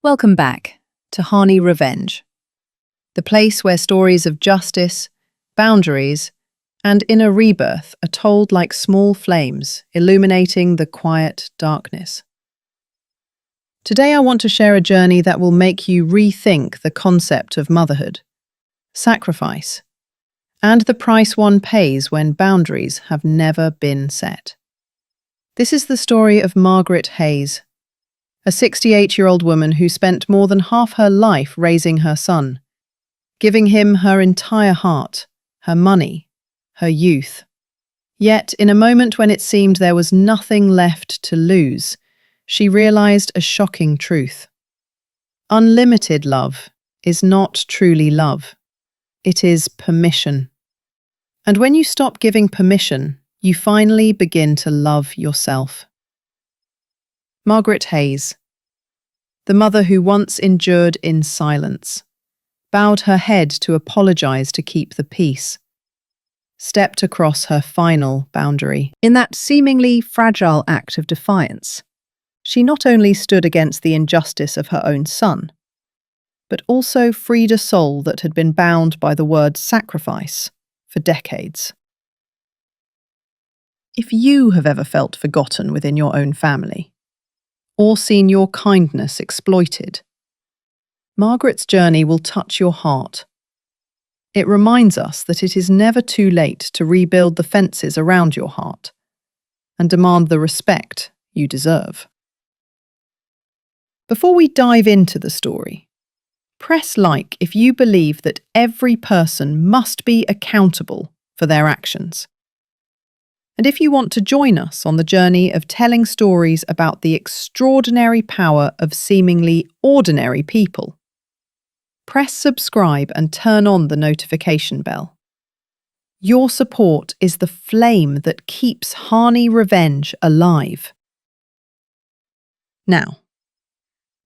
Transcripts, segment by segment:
Welcome back to Harny Revenge, the place where stories of justice, boundaries, and inner rebirth are told like small flames, illuminating the quiet darkness. Today I want to share a journey that will make you rethink the concept of motherhood, sacrifice, and the price one pays when boundaries have never been set. This is the story of Margaret Hayes, a 68-year-old woman who spent more than half her life raising her son, giving him her entire heart, her money, her youth. Yet, in a moment when it seemed there was nothing left to lose, she realized a shocking truth. Unlimited love is not truly love. It is permission. And when you stop giving permission, you finally begin to love yourself. Margaret Hayes, the mother who once endured in silence, bowed her head to apologize to keep the peace, stepped across her final boundary. In that seemingly fragile act of defiance, she not only stood against the injustice of her own son, but also freed a soul that had been bound by the word sacrifice for decades. If you have ever felt forgotten within your own family, or seen your kindness exploited, Margaret's journey will touch your heart. It reminds us that it is never too late to rebuild the fences around your heart and demand the respect you deserve. Before we dive into the story, press like if you believe that every person must be accountable for their actions. And if you want to join us on the journey of telling stories about the extraordinary power of seemingly ordinary people, press subscribe and turn on the notification bell. Your support is the flame that keeps Harny Revenge alive. Now,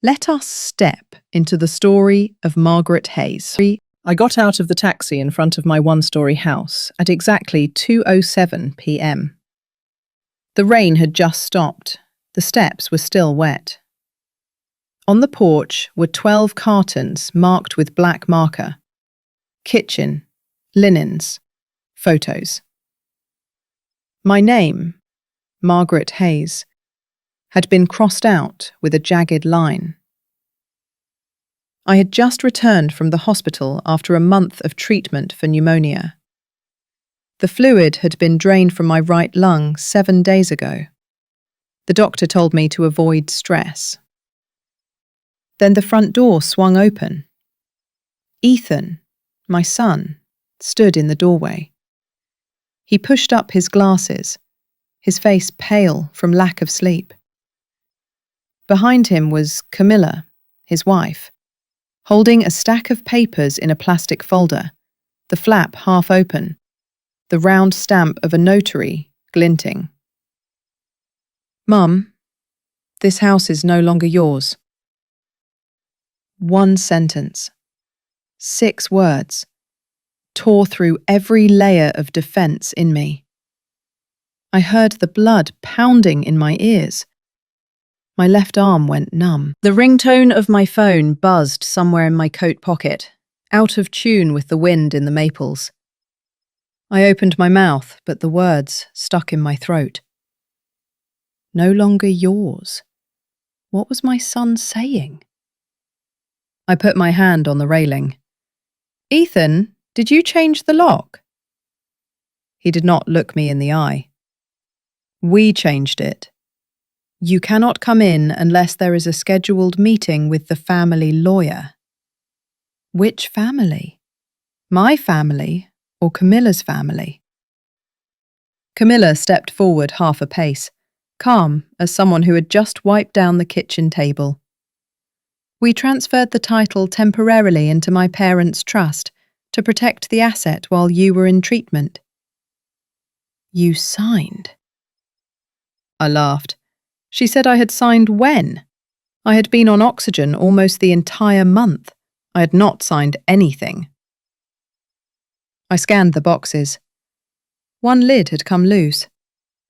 let us step into the story of Margaret Hayes. I got out of the taxi in front of my one-story house at exactly 2:07 p.m. The rain had just stopped. The steps were still wet. On the porch were 12 cartons marked with black marker. Kitchen, linens, photos. My name, Margaret Hayes, had been crossed out with a jagged line. I had just returned from the hospital after a month of treatment for pneumonia. The fluid had been drained from my right lung 7 days ago. The doctor told me to avoid stress. Then the front door swung open. Ethan, my son, stood in the doorway. He pushed up his glasses, his face pale from lack of sleep. Behind him was Camilla, his wife, holding a stack of papers in a plastic folder, the flap half open, the round stamp of a notary glinting. "Mum, this house is no longer yours." One sentence, 6 words, tore through every layer of defense in me. I heard the blood pounding in my ears. My left arm went numb. The ringtone of my phone buzzed somewhere in my coat pocket, out of tune with the wind in the maples. I opened my mouth, but the words stuck in my throat. No longer yours. What was my son saying? I put my hand on the railing. "Ethan, did you change the lock?" He did not look me in the eye. "We changed it. You cannot come in unless there is a scheduled meeting with the family lawyer." Which family? My family or Camilla's family? Camilla stepped forward half a pace, calm as someone who had just wiped down the kitchen table. "We transferred the title temporarily into my parents' trust to protect the asset while you were in treatment." "You signed?" I laughed. She said I had signed when? I had been on oxygen almost the entire month. I had not signed anything. I scanned the boxes. One lid had come loose,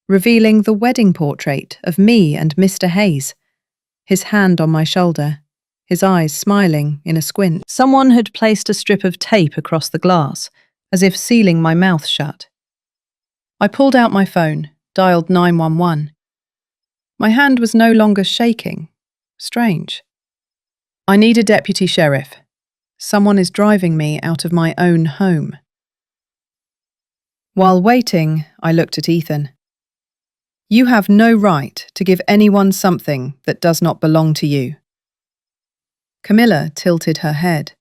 revealing the wedding portrait of me and Mr. Hayes, his hand on my shoulder, his eyes smiling in a squint. Someone had placed a strip of tape across the glass, as if sealing my mouth shut. I pulled out my phone, dialed 911. My hand was no longer shaking. Strange. I need a deputy sheriff. Someone is driving me out of my own home. While waiting, I looked at Ethan. You have no right to give anyone something that does not belong to you. Camilla tilted her head.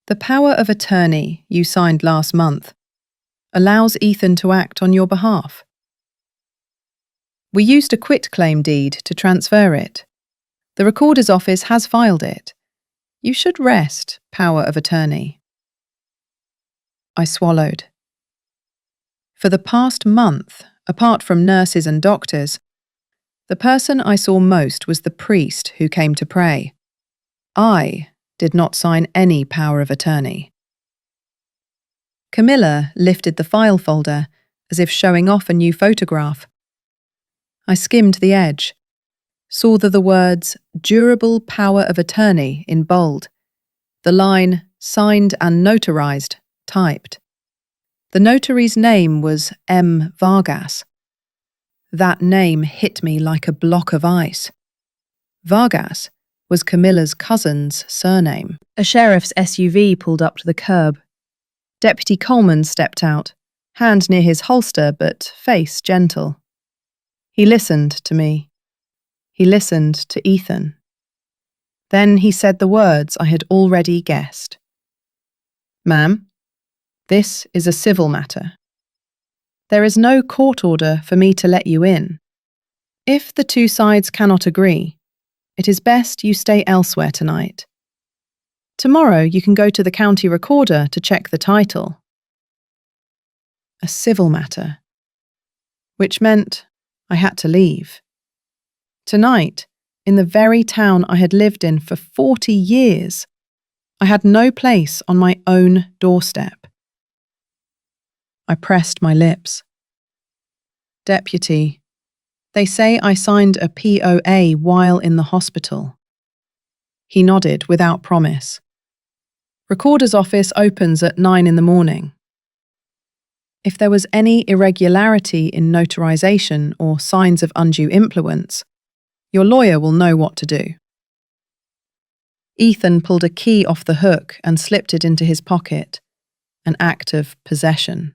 The power of attorney you signed last month allows Ethan to act on your behalf. We used a quitclaim deed to transfer it. The recorder's office has filed it. You should rest, power of attorney. I swallowed. For the past month, apart from nurses and doctors, the person I saw most was the priest who came to pray. I did not sign any power of attorney. Camilla lifted the file folder as if showing off a new photograph. I skimmed the edge, saw the words durable power of attorney in bold, the line signed and notarized typed. The notary's name was M. Vargas. That name hit me like a block of ice. Vargas was Camilla's cousin's surname. A sheriff's SUV pulled up to the curb. Deputy Coleman stepped out, hand near his holster but face gentle. He listened to me. He listened to Ethan. Then he said the words I had already guessed. Ma'am, this is a civil matter. There is no court order for me to let you in. If the two sides cannot agree, it is best you stay elsewhere tonight. Tomorrow you can go to the county recorder to check the title. A civil matter, which meant I had to leave. Tonight, in the very town I had lived in for 40 years, I had no place on my own doorstep. I pressed my lips. Deputy, they say I signed a POA while in the hospital. He nodded without promise. Recorder's office opens at 9 in the morning. If there was any irregularity in notarization or signs of undue influence, your lawyer will know what to do. Ethan pulled a key off the hook and slipped it into his pocket, an act of possession.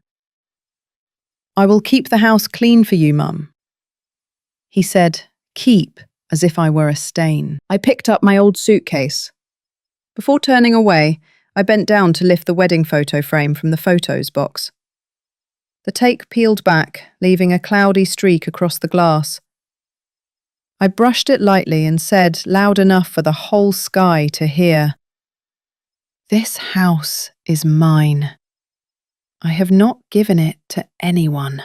I will keep the house clean for you, Mum. He said, keep, as if I were a stain. I picked up my old suitcase. Before turning away, I bent down to lift the wedding photo frame from the photos box. The tape peeled back, leaving a cloudy streak across the glass. I brushed it lightly and said, loud enough for the whole sky to hear, "This house is mine. I have not given it to anyone."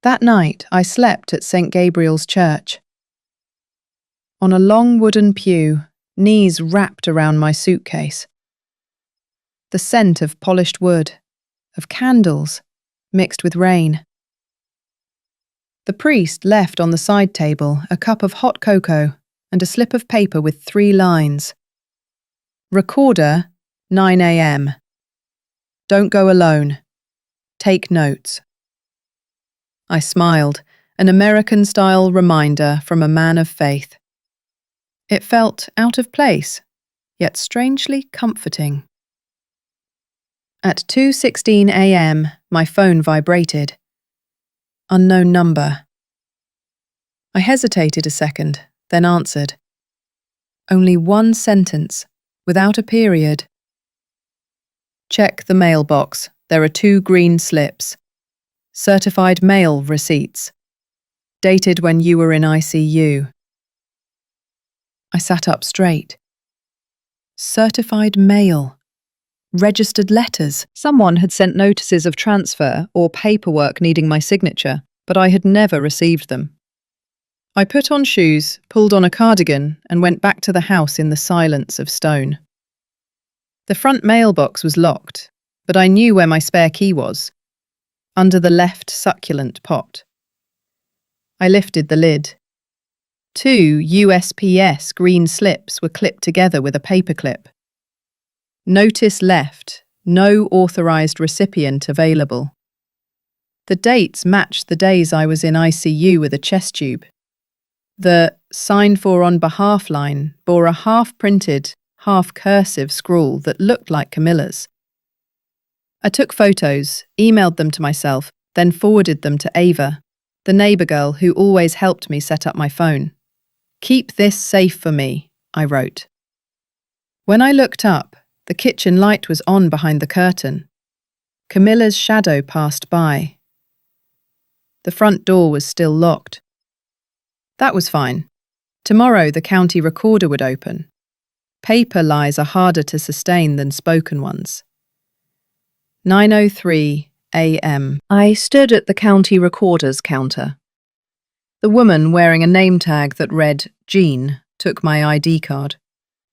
That night, I slept at St. Gabriel's Church. On a long wooden pew, knees wrapped around my suitcase. The scent of polished wood, of candles, mixed with rain. The priest left on the side table a cup of hot cocoa and a slip of paper with 3 lines. Recorder, 9 a.m. Don't go alone. Take notes. I smiled, an American-style reminder from a man of faith. It felt out of place, yet strangely comforting. At 2:16 a.m., my phone vibrated. Unknown number. I hesitated a second, then answered. Only one sentence, without a period. Check the mailbox. There are 2 green slips. Certified mail receipts. Dated when you were in ICU. I sat up straight. Certified mail. Registered letters. Someone had sent notices of transfer or paperwork needing my signature, but I had never received them. I put on shoes, pulled on a cardigan, and went back to the house in the silence of stone. The front mailbox was locked, but I knew where my spare key was, under the left succulent pot. I lifted the lid. 2 USPS green slips were clipped together with a paperclip. Notice left, no authorized recipient available. The dates matched the days I was in ICU with a chest tube. The "Sign for on behalf" line bore a half-printed, half-cursive scrawl that looked like Camilla's. I took photos, emailed them to myself, then forwarded them to Ava, the neighbour girl who always helped me set up my phone. "Keep this safe for me," I wrote. When I looked up, the kitchen light was on behind the curtain. Camilla's shadow passed by. The front door was still locked. That was fine. Tomorrow the county recorder would open. Paper lies are harder to sustain than spoken ones. 9:03 a.m. I stood at the county recorder's counter. The woman wearing a name tag that read Jean took my ID card,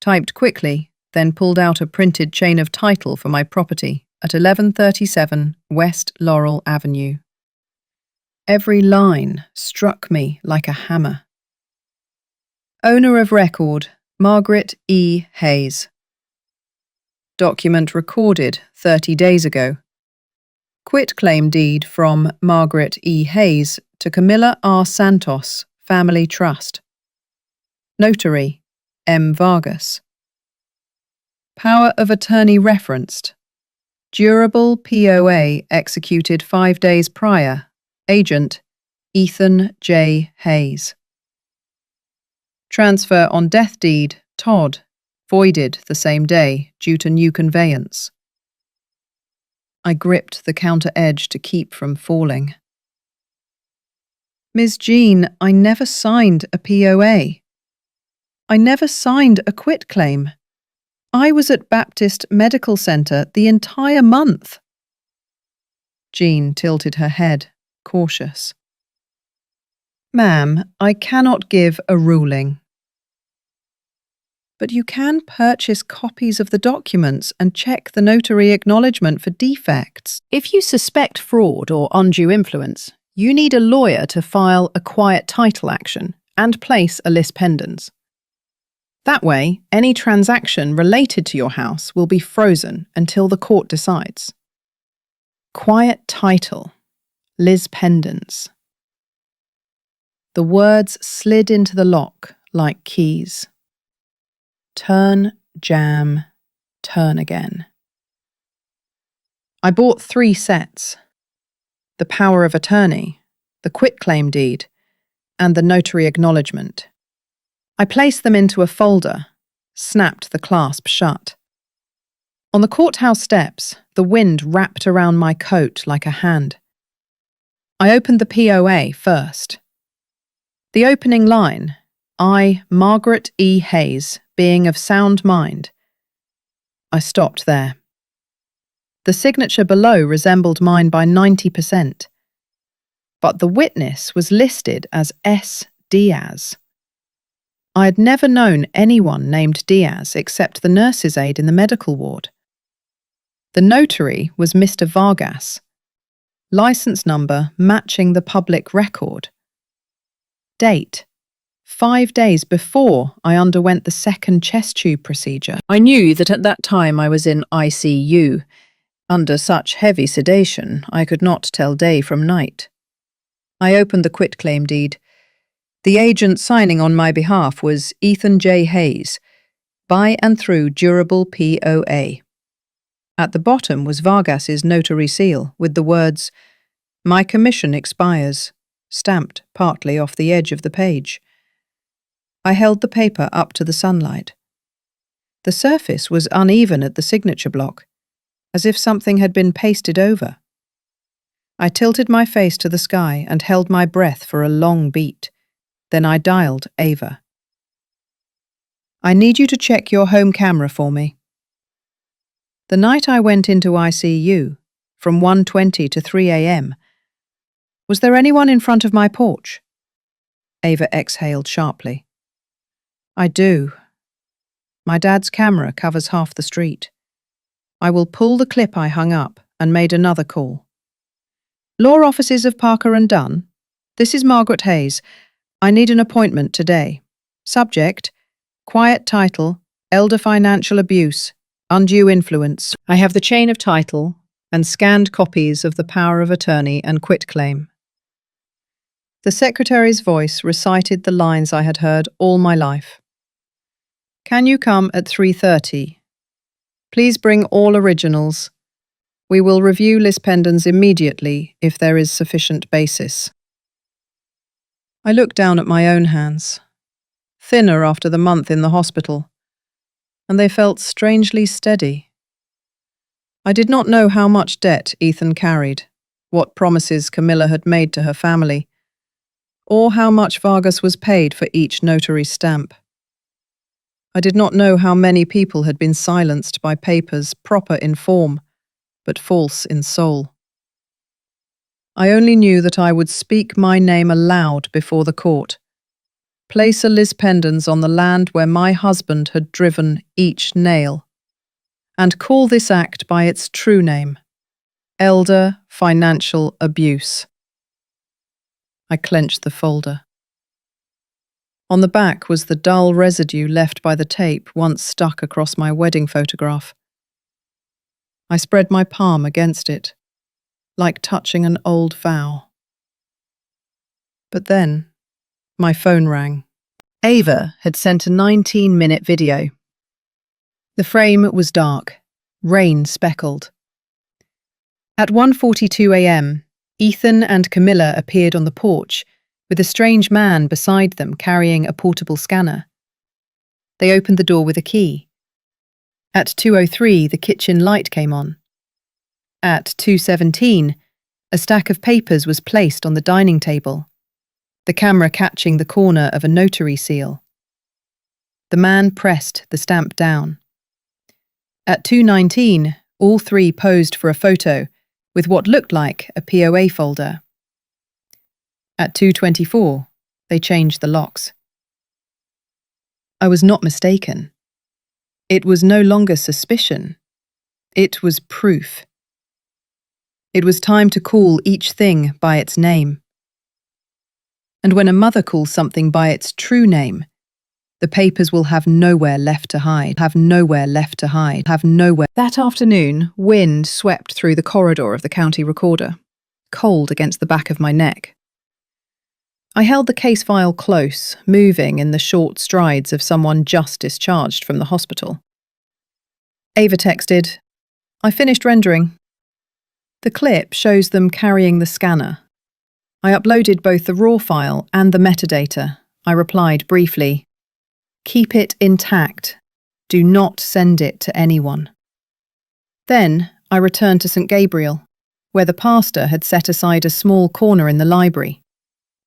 typed quickly, then pulled out a printed chain of title for my property at 1137 West Laurel Avenue. Every line struck me like a hammer. Owner of record, Margaret E. Hayes. Document recorded 30 days ago. Quitclaim deed from Margaret E. Hayes to Camilla R. Santos, Family Trust. Notary, M. Vargas. Power of attorney referenced. Durable POA executed 5 days prior. Agent, Ethan J. Hayes. Transfer on death deed, Todd, voided the same day due to new conveyance. I gripped the counter edge to keep from falling. Ms. Jean, I never signed a POA. I never signed a quitclaim. I was at Baptist Medical Center the entire month. Jean tilted her head, cautious. Ma'am, I cannot give a ruling. But you can purchase copies of the documents and check the notary acknowledgement for defects. If you suspect fraud or undue influence, you need a lawyer to file a quiet title action and place a lis pendens. That way, any transaction related to your house will be frozen until the court decides. Quiet title, lis pendens. The words slid into the lock like keys. Turn, jam, turn again. I bought 3 sets. The power of attorney, the quitclaim deed, and the notary acknowledgement. I placed them into a folder, snapped the clasp shut. On the courthouse steps, the wind wrapped around my coat like a hand. I opened the POA first. The opening line, I, Margaret E. Hayes, being of sound mind. I stopped there. The signature below resembled mine by 90%. But the witness was listed as S. Diaz. I had never known anyone named Diaz except the nurse's aide in the medical ward. The notary was Mr. Vargas. License number matching the public record. Date: 5 days before I underwent the second chest tube procedure. I knew that at that time I was in ICU. Under such heavy sedation, I could not tell day from night. I opened the quitclaim deed. The agent signing on my behalf was Ethan J. Hayes, by and through durable POA. At the bottom was Vargas's notary seal with the words, "My commission expires," stamped partly off the edge of the page. I held the paper up to the sunlight. The surface was uneven at the signature block, as if something had been pasted over. I tilted my face to the sky and held my breath for a long beat. Then I dialed Ava. "I need you to check your home camera for me." The night I went into ICU, from 1:20 to 3 a.m., was there anyone in front of my porch? Ava exhaled sharply. "I do. My dad's camera covers half the street. I will pull the clip I hung up and made another call. Law offices of Parker and Dunn. This is Margaret Hayes. I need an appointment today. Subject, quiet title, elder financial abuse, undue influence. I have the chain of title and scanned copies of the power of attorney and quitclaim. The secretary's voice recited the lines I had heard all my life. Can you come at 3:30? Please bring all originals. We will review lis pendens immediately if there is sufficient basis. I looked down at my own hands, thinner after the month in the hospital, and they felt strangely steady. I did not know how much debt Ethan carried, what promises Camilla had made to her family, or how much Vargas was paid for each notary stamp. I did not know how many people had been silenced by papers proper in form, but false in soul. I only knew that I would speak my name aloud before the court, place a lis pendens on the land where my husband had driven each nail, and call this act by its true name, elder financial abuse. I clenched the folder. On the back was the dull residue left by the tape once stuck across my wedding photograph. I spread my palm against it, like touching an old vow. But then, my phone rang. Ava had sent a 19-minute video. The frame was dark, rain-speckled. At 1:42 a.m., Ethan and Camilla appeared on the porch, with a strange man beside them carrying a portable scanner. They opened the door with a key. At 2:03, the kitchen light came on. At 2:17, a stack of papers was placed on the dining table, the camera catching the corner of a notary seal. The man pressed the stamp down. At 2:19, all three posed for a photo with what looked like a POA folder. At 2:24, they changed the locks. I was not mistaken. It was no longer suspicion. It was proof. It was time to call each thing by its name. And when a mother calls something by its true name, the papers will have nowhere left to hide, That afternoon, wind swept through the corridor of the county recorder, cold against the back of my neck. I held the case file close, moving in the short strides of someone just discharged from the hospital. Ava texted, "I finished rendering." The clip shows them carrying the scanner. I uploaded both the raw file and the metadata. I replied briefly, "Keep it intact. Do not send it to anyone." Then I returned to St. Gabriel, where the pastor had set aside a small corner in the library,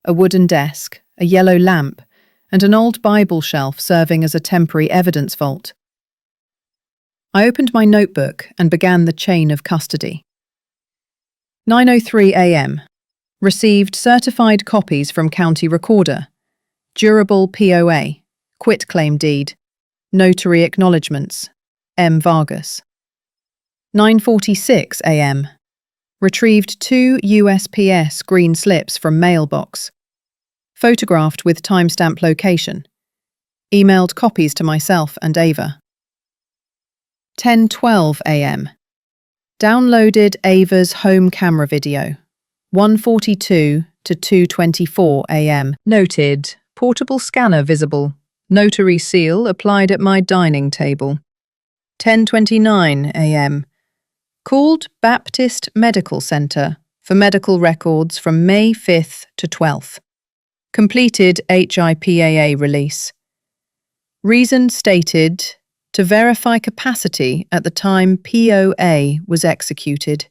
a wooden desk, a yellow lamp, and an old Bible shelf serving as a temporary evidence vault. I opened my notebook and began the chain of custody. 9:03 a.m. Received certified copies from county recorder, durable POA, quitclaim deed, notary acknowledgements, M. Vargas. 9:46 a.m. Retrieved 2 USPS green slips from mailbox. Photographed with timestamp location. Emailed copies to myself and Ava. 10:12 a.m. Downloaded Ava's home camera video. 1:42 to 2:24 a.m. Noted, portable scanner visible. Notary seal applied at my dining table. 10:29 a.m. Called Baptist Medical Center for medical records from May 5th to 12th. Completed HIPAA release. Reason stated, to verify capacity at the time POA was executed.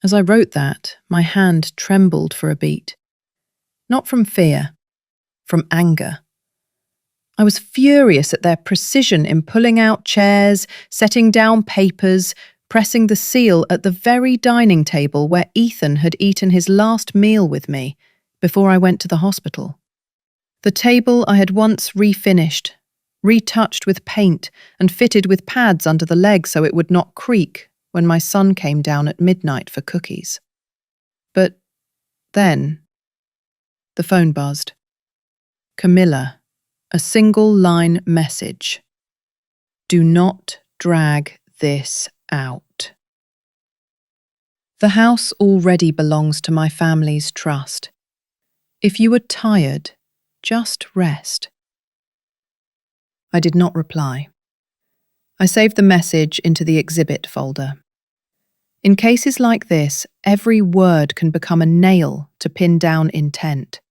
As I wrote that, my hand trembled for a beat. Not from fear, from anger. I was furious at their precision in pulling out chairs, setting down papers, pressing the seal at the very dining table where Ethan had eaten his last meal with me before I went to the hospital. The table I had once refinished, retouched with paint and fitted with pads under the legs so it would not creak when my son came down at midnight for cookies. But then, the phone buzzed. Camilla, a single-line message. Do not drag this out. The house already belongs to my family's trust. If you are tired, just rest. I did not reply. I saved the message into the exhibit folder. In cases like this, every word can become a nail to pin down intent.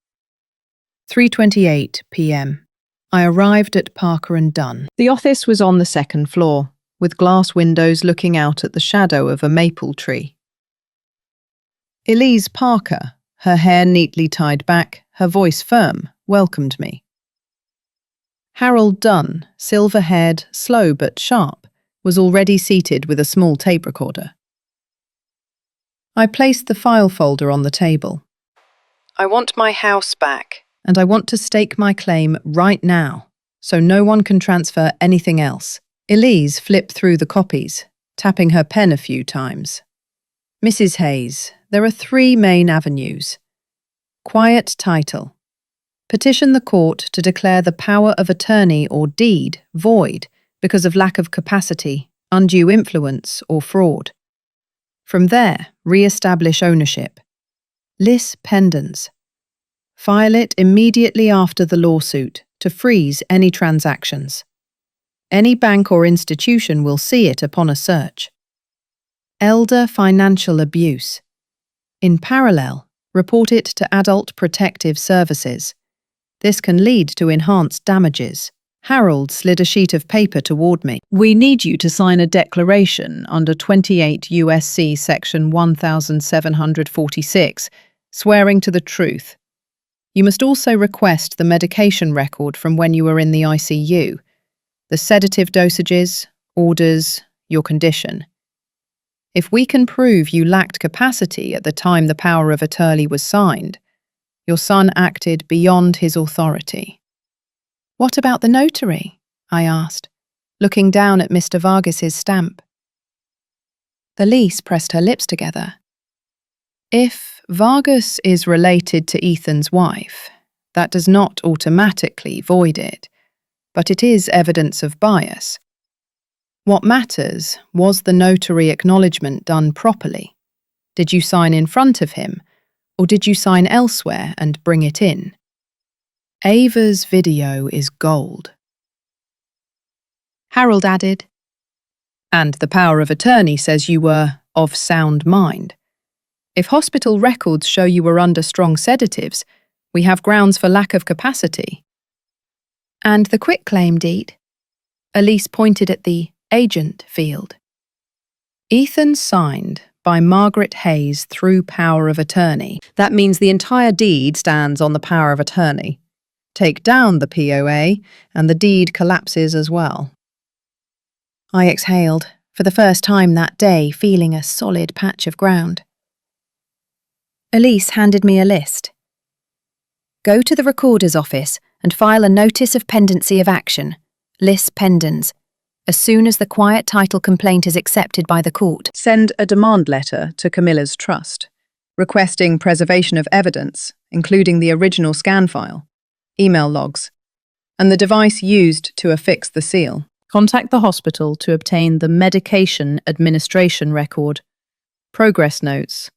3:28 p.m. I arrived at Parker and Dunn. The office was on the second floor, with glass windows looking out at the shadow of a maple tree. Elise Parker, her hair neatly tied back, her voice firm, welcomed me. Harold Dunn, silver-haired, slow but sharp, was already seated with a small tape recorder. I placed the file folder on the table. I want my house back, and I want to stake my claim right now, so no one can transfer anything else. Elise flipped through the copies, tapping her pen a few times. Mrs. Hayes, there are 3 main avenues. Quiet title. Petition the court to declare the power of attorney or deed void because of lack of capacity, undue influence, or fraud. From there, re-establish ownership. Lis pendens. File it immediately after the lawsuit to freeze any transactions. Any bank or institution will see it upon a search. Elder financial abuse. In parallel, report it to Adult Protective Services. This can lead to enhanced damages. Harold slid a sheet of paper toward me. We need you to sign a declaration under 28 U.S.C. section 1746, swearing to the truth. You must also request the medication record from when you were in the ICU, the sedative dosages, orders, your condition. If we can prove you lacked capacity at the time the power of attorney was signed, your son acted beyond his authority. What about the notary? I asked, looking down at Mr. Vargas's stamp. The lease pressed her lips together. If Vargas is related to Ethan's wife, that does not automatically void it, but it is evidence of bias. What matters was the notary acknowledgement done properly. Did you sign in front of him, or did you sign elsewhere and bring it in? Ava's video is gold. Harold added, and the power of attorney says you were of sound mind. If hospital records show you were under strong sedatives, we have grounds for lack of capacity. And the quitclaim deed? Elise pointed at the agent field. Ethan signed by Margaret Hayes through power of attorney. That means the entire deed stands on the power of attorney. Take down the POA, and the deed collapses as well. I exhaled, for the first time that day feeling a solid patch of ground. Elise handed me a list. Go to the recorder's office and file a notice of pendency of action, lis pendens, as soon as the quiet title complaint is accepted by the court. Send a demand letter to Camilla's trust, requesting preservation of evidence, including the original scan file, email logs, and the device used to affix the seal. Contact the hospital to obtain the medication administration record, progress notes,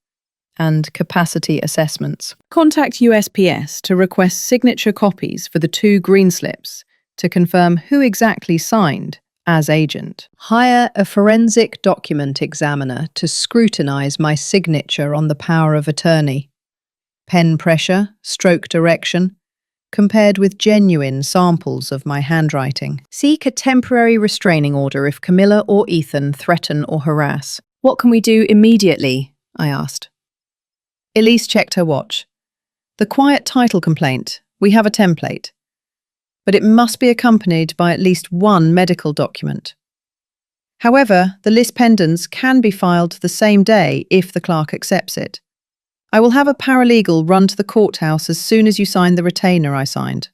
and capacity assessments. Contact USPS to request signature copies for the 2 green slips to confirm who exactly signed as agent. Hire a forensic document examiner to scrutinize my signature on the power of attorney. Pen pressure, stroke direction, compared with genuine samples of my handwriting. Seek a temporary restraining order if Camilla or Ethan threaten or harass. What can we do immediately? I asked. Elise checked her watch. The quiet title complaint, we have a template, but it must be accompanied by at least 1 medical document. However, the lis pendens can be filed the same day if the clerk accepts it. I will have a paralegal run to the courthouse as soon as you sign the retainer I signed.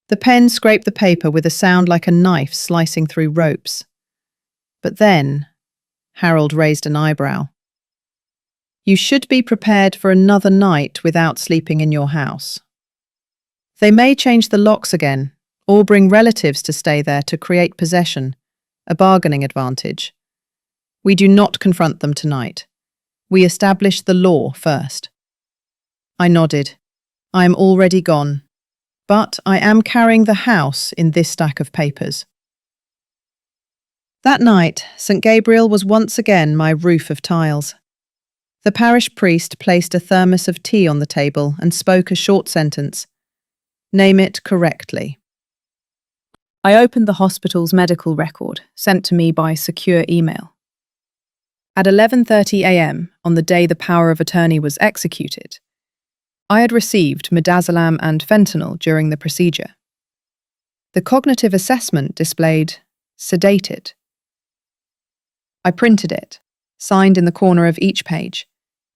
The pen scraped the paper with a sound like a knife slicing through ropes. But then, Harold raised an eyebrow. You should be prepared for another night without sleeping in your house. They may change the locks again, or bring relatives to stay there to create possession, a bargaining advantage. We do not confront them tonight. We establish the law first. I nodded. I am already gone, but I am carrying the house in this stack of papers. That night, St. Gabriel was once again my roof of tiles. The parish priest placed a thermos of tea on the table and spoke a short sentence. Name it correctly. I opened the hospital's medical record, sent to me by secure email. At 11:30 a.m., on the day the power of attorney was executed, I had received midazolam and fentanyl during the procedure. The cognitive assessment displayed sedated. I printed it, signed in the corner of each page,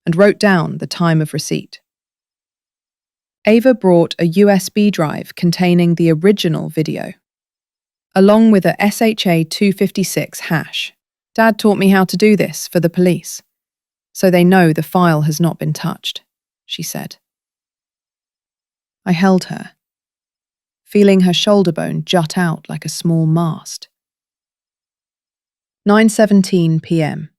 and wrote down the time of receipt. Ava brought a USB drive containing the original video, along with a SHA-256 hash. Dad taught me how to do this for the police, so they know the file has not been touched, she said. I held her, feeling her shoulder bone jut out like a small mast. 9:17 p.m.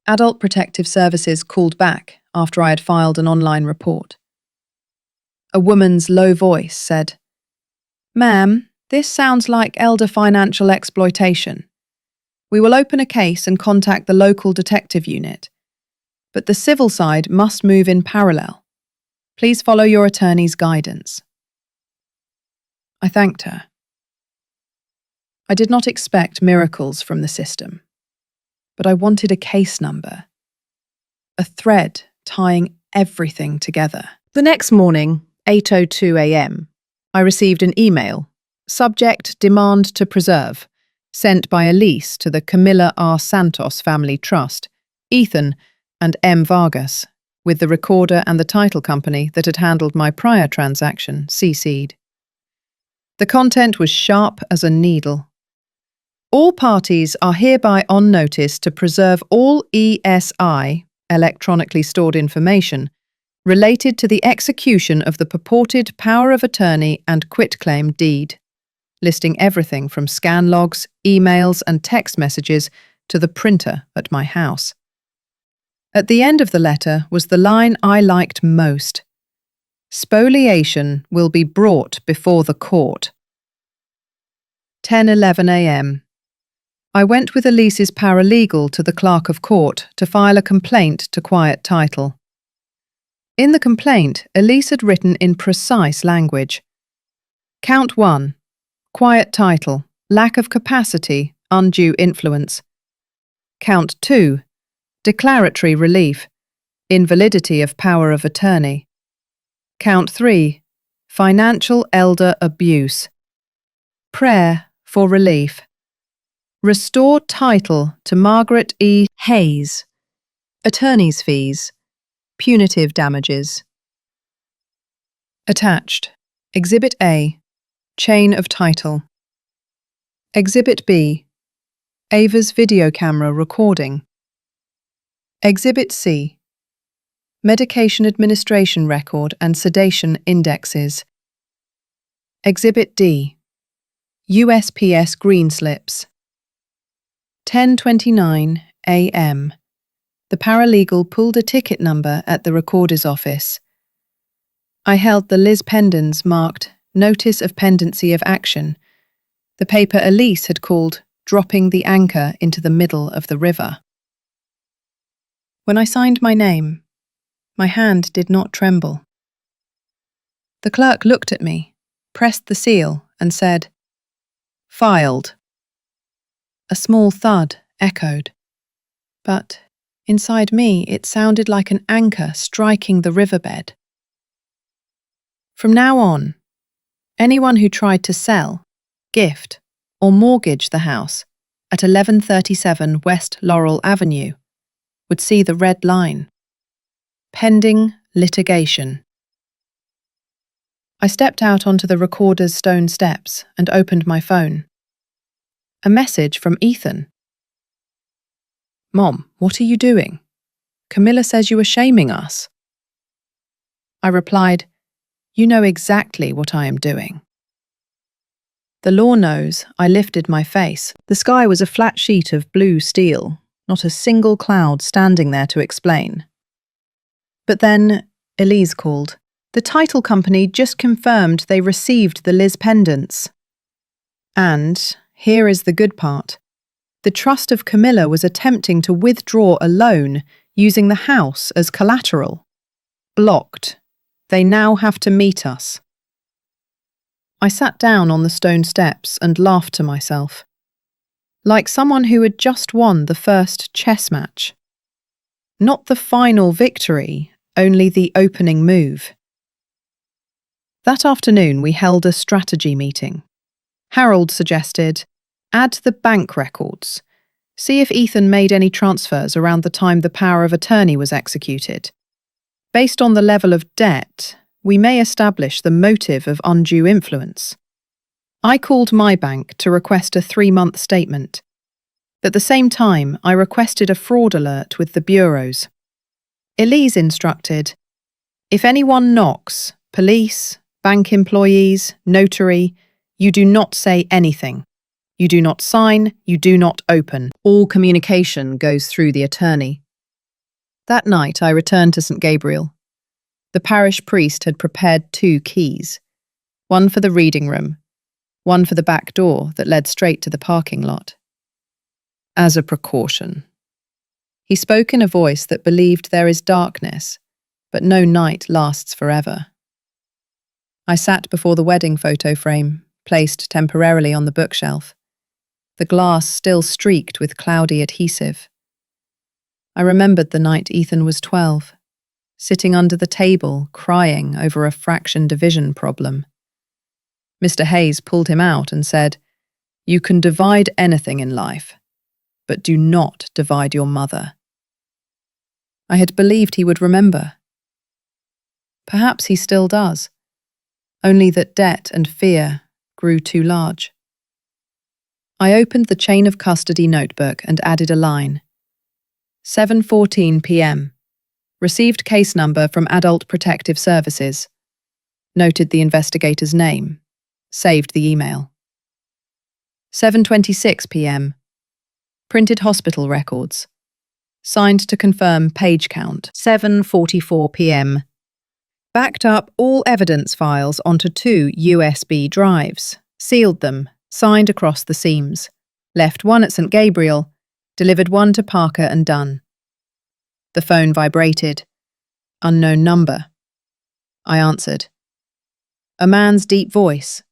Adult Protective Services called back after I had filed an online report. A woman's low voice said, "Ma'am, this sounds like elder financial exploitation. We will open a case and contact the local detective unit, but the civil side must move in parallel. Please follow your attorney's guidance." I thanked her. I did not expect miracles from the system, but I wanted a case number, a thread tying everything together. The next morning, 8:02 a.m., I received an email, subject demand to preserve, sent by Elise to the Camilla R. Santos Family Trust, Ethan and M. Vargas, with the recorder and the title company that had handled my prior transaction CC'd. The content was sharp as a needle. All parties are hereby on notice to preserve all ESI, electronically stored information, related to the execution of the purported power of attorney and quitclaim deed, listing everything from scan logs, emails and text messages to the printer at my house. At the end of the letter was the line I liked most. Spoliation will be brought before the court. 10:11 a.m. I went with Elise's paralegal to the clerk of court to file a complaint to quiet title. In the complaint, Elise had written in precise language. Count 1. Quiet title, lack of capacity, undue influence. Count 2. Declaratory relief, invalidity of power of attorney. Count 3. Financial elder abuse. Prayer for relief. Restore title to Margaret E. Hayes. Attorney's fees. Punitive damages. Attached. Exhibit A. Chain of title. Exhibit B. Ava's video camera recording. Exhibit C. Medication administration record and sedation indexes. Exhibit D. USPS green slips. 10:29 a.m. The paralegal pulled a ticket number at the recorder's office. I held the Liz pendants marked Notice of Pendency of Action, the paper Elise had called Dropping the Anchor into the Middle of the River. When I signed my name, my hand did not tremble. The clerk looked at me, pressed the seal, and said, "Filed." A small thud echoed, but inside me it sounded like an anchor striking the riverbed. From now on, anyone who tried to sell, gift, or mortgage the house at 1137 West Laurel Avenue would see the red line. Pending litigation. I stepped out onto the recorder's stone steps and opened my phone. A message from Ethan. "Mom, what are you doing? Camilla says you are shaming us." I replied, You know exactly what I am doing. The law knows. I lifted my face. The sky was a flat sheet of blue steel, not a single cloud standing there to explain. But then Elise called. The title company just confirmed they received the Liz pendants. And, here is the good part, the trust of Camilla was attempting to withdraw a loan using the house as collateral. Blocked. They now have to meet us. I sat down on the stone steps and laughed to myself, like someone who had just won the first chess match. Not the final victory, only the opening move. That afternoon we held a strategy meeting. Harold suggested, add the bank records. See if Ethan made any transfers around the time the power of attorney was executed. Based on the level of debt, we may establish the motive of undue influence. I called my bank to request a 3-month statement. At the same time, I requested a fraud alert with the bureaus. Elise instructed, if anyone knocks, police, bank employees, notary, you do not say anything. You do not sign, you do not open. All communication goes through the attorney. That night I returned to St. Gabriel. The parish priest had prepared 2 keys, one for the reading room, one for the back door that led straight to the parking lot. As a precaution. He spoke in a voice that believed there is darkness, but no night lasts forever. I sat before the wedding photo frame, placed temporarily on the bookshelf, the glass still streaked with cloudy adhesive. I remembered the night Ethan was 12, sitting under the table, crying over a fraction division problem. Mr. Hayes pulled him out and said, you can divide anything in life, but do not divide your mother. I had believed he would remember. Perhaps he still does, only that debt and fear grew too large. I opened the chain of custody notebook and added a line. 7:14 p.m. Received case number from Adult Protective Services. Noted the investigator's name. Saved the email. 7:26 p.m. Printed hospital records. Signed to confirm page count. 7:44 p.m. Backed up all evidence files onto 2 USB drives. Sealed them. Signed across the seams. Left one at St. Gabriel. Delivered one to Parker and Dunn. The phone vibrated. Unknown number. I answered. A man's deep voice.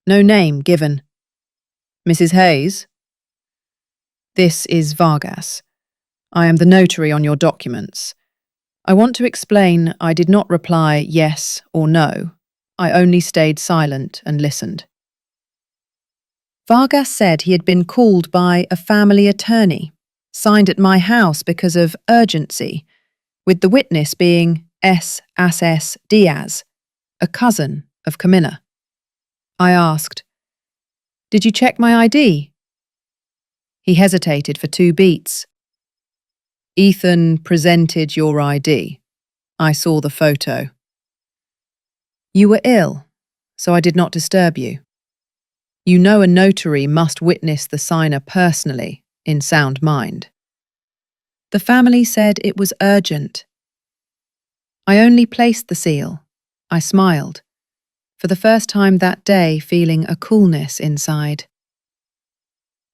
No name given. Mrs. Hayes? This is Vargas. I am the notary on your documents. I want to explain I did not reply yes or no. I only stayed silent and listened. Vargas said he had been called by a family attorney, signed at my house because of urgency, with the witness being S. Diaz, a cousin of Camilla. I asked, did you check my ID? He hesitated for 2 beats. Ethan presented your ID. I saw the photo. You were ill, so I did not disturb you. You know a notary must witness the signer personally, in sound mind. The family said it was urgent. I only placed the seal. I smiled, for the first time that day feeling a coolness inside.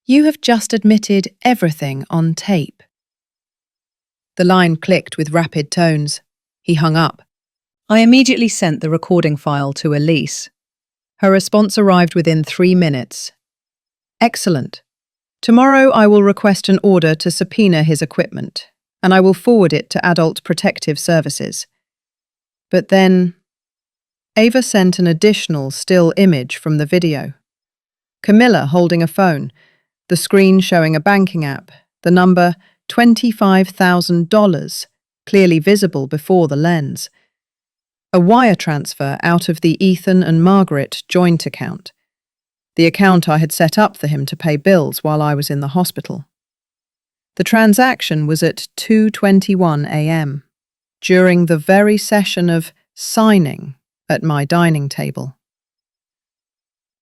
You have just admitted everything on tape. The line clicked with rapid tones. He hung up. I immediately sent the recording file to Elise. Her response arrived within 3 minutes. Excellent. Tomorrow I will request an order to subpoena his equipment, and I will forward it to Adult Protective Services. But then, Ava sent an additional still image from the video. Camilla holding a phone, the screen showing a banking app, the number $25,000, clearly visible before the lens. A wire transfer out of the Ethan and Margaret joint account, the account I had set up for him to pay bills while I was in the hospital. The transaction was at 2:21 a.m., during the very session of signing at my dining table.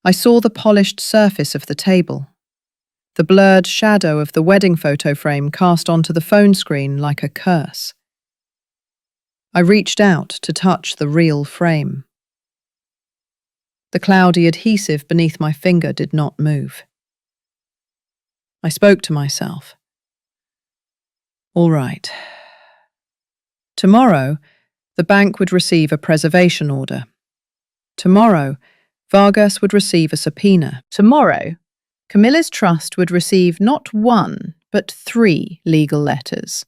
I saw the polished surface of the table, the blurred shadow of the wedding photo frame cast onto the phone screen like a curse. I reached out to touch the real frame. The cloudy adhesive beneath my finger did not move. I spoke to myself. All right. Tomorrow, the bank would receive a preservation order. Tomorrow, Vargas would receive a subpoena. Tomorrow, Camilla's trust would receive not one, but 3 legal letters.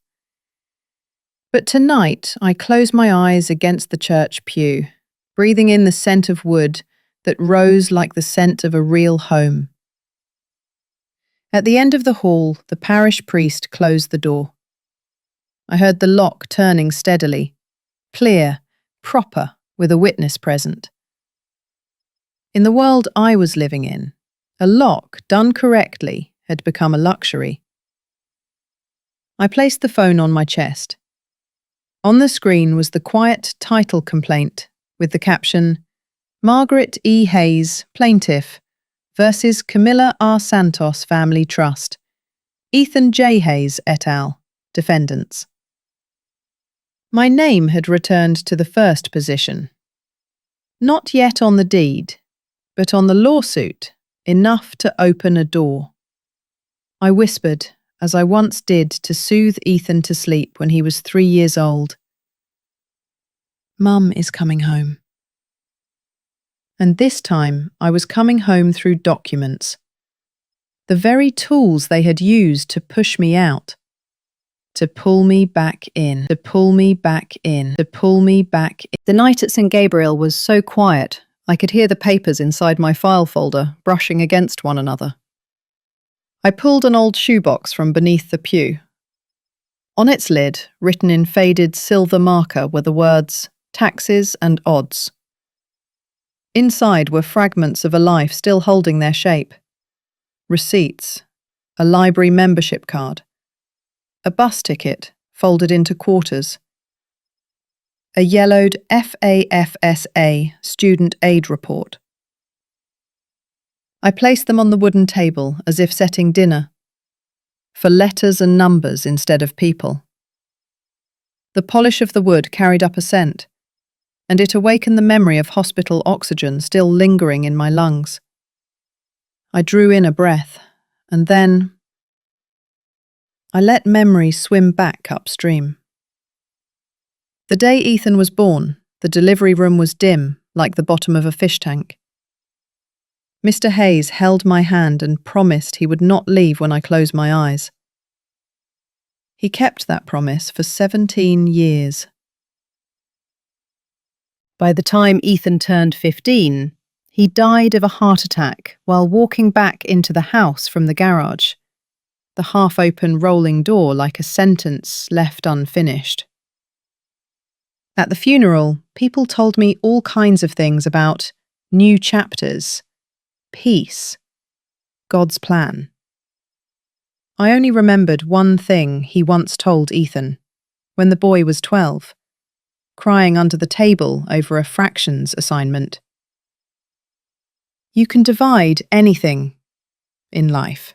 But tonight, I closed my eyes against the church pew, breathing in the scent of wood that rose like the scent of a real home. At the end of the hall, the parish priest closed the door. I heard the lock turning steadily, clear, proper, with a witness present. In the world I was living in, a lock done correctly had become a luxury. I placed the phone on my chest. On the screen was the quiet title complaint with the caption, Margaret E. Hayes, Plaintiff, versus Camilla R. Santos Family Trust, Ethan J. Hayes et al., Defendants. My name had returned to the first position. Not yet on the deed, but on the lawsuit, enough to open a door. I whispered, as I once did to soothe Ethan to sleep when he was 3 years old. Mum is coming home. And this time I was coming home through documents. The very tools they had used to push me out. To pull me back in, to pull me back in, to pull me back in. The night at St. Gabriel was so quiet, I could hear the papers inside my file folder brushing against one another. I pulled an old shoebox from beneath the pew. On its lid, written in faded silver marker, were the words, taxes and odds. Inside were fragments of a life still holding their shape. Receipts, a library membership card, a bus ticket folded into quarters, a yellowed FAFSA student aid report. I placed them on the wooden table as if setting dinner, for letters and numbers instead of people. The polish of the wood carried up a scent, and it awakened the memory of hospital oxygen still lingering in my lungs. I drew in a breath, and then I let memory swim back upstream. The day Ethan was born, the delivery room was dim, like the bottom of a fish tank. Mr. Hayes held my hand and promised he would not leave when I closed my eyes. He kept that promise for 17 years. By the time Ethan turned 15, he died of a heart attack while walking back into the house from the garage, the half-open rolling door like a sentence left unfinished. At the funeral, people told me all kinds of things about new chapters, peace, God's plan. I only remembered one thing he once told Ethan, when the boy was 12. Crying under the table over a fractions assignment. You can divide anything in life.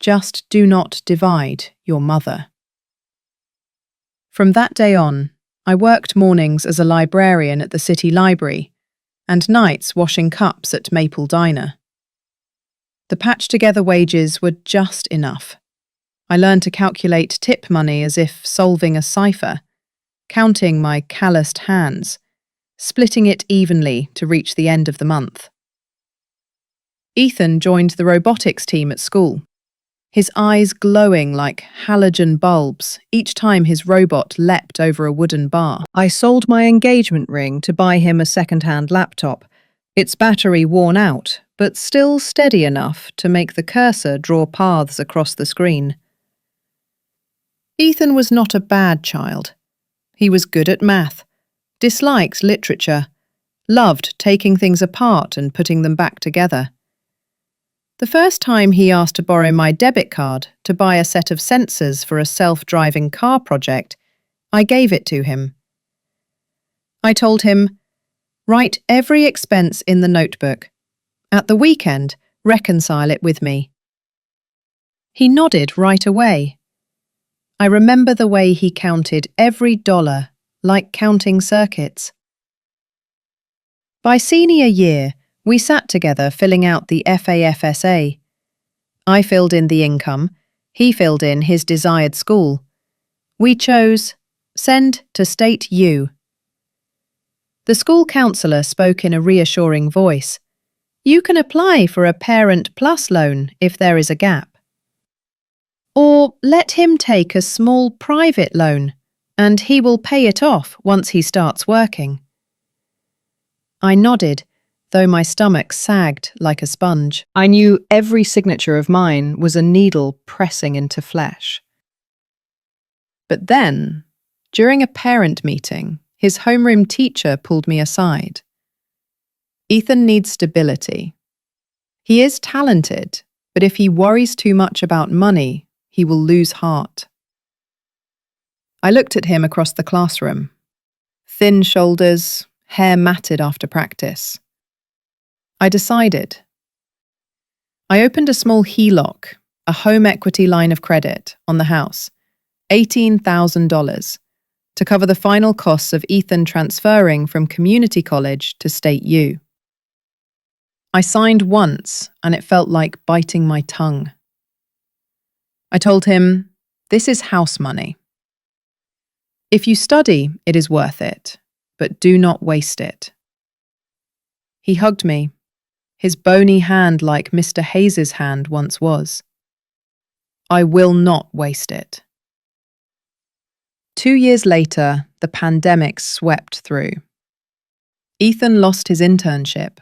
Just do not divide your mother. From that day on, I worked mornings as a librarian at the city library and nights washing cups at Maple Diner. The patched-together wages were just enough. I learned to calculate tip money as if solving a cipher, counting my calloused hands, splitting it evenly to reach the end of the month. Ethan joined the robotics team at school, his eyes glowing like halogen bulbs each time his robot leapt over a wooden bar. I sold my engagement ring to buy him a second-hand laptop, its battery worn out, but still steady enough to make the cursor draw paths across the screen. Ethan was not a bad child. He was good at math, disliked literature, loved taking things apart and putting them back together. The first time he asked to borrow my debit card to buy a set of sensors for a self-driving car project, I gave it to him. I told him, Write every expense in the notebook. At the weekend, reconcile it with me. He nodded right away. I remember the way he counted every dollar, like counting circuits. By senior year, we sat together filling out the FAFSA. I filled in the income, he filled in his desired school. We chose Send to State U. The school counsellor spoke in a reassuring voice. You can apply for a Parent Plus loan if there is a gap. Or let him take a small private loan, and he will pay it off once he starts working. I nodded, though my stomach sagged like a sponge. I knew every signature of mine was a needle pressing into flesh. But then, during a parent meeting, his homeroom teacher pulled me aside. Ethan needs stability. He is talented, but if he worries too much about money, he will lose heart. I looked at him across the classroom. Thin shoulders, hair matted after practice. I decided. I opened a small HELOC, a home equity line of credit, on the house, $18,000, to cover the final costs of Ethan transferring from community college to State U. I signed once, and it felt like biting my tongue. I told him, this is house money. If you study, it is worth it, but do not waste it. He hugged me, his bony hand like Mr. Hayes's hand once was. I will not waste it. 2 years later, the pandemic swept through. Ethan lost his internship.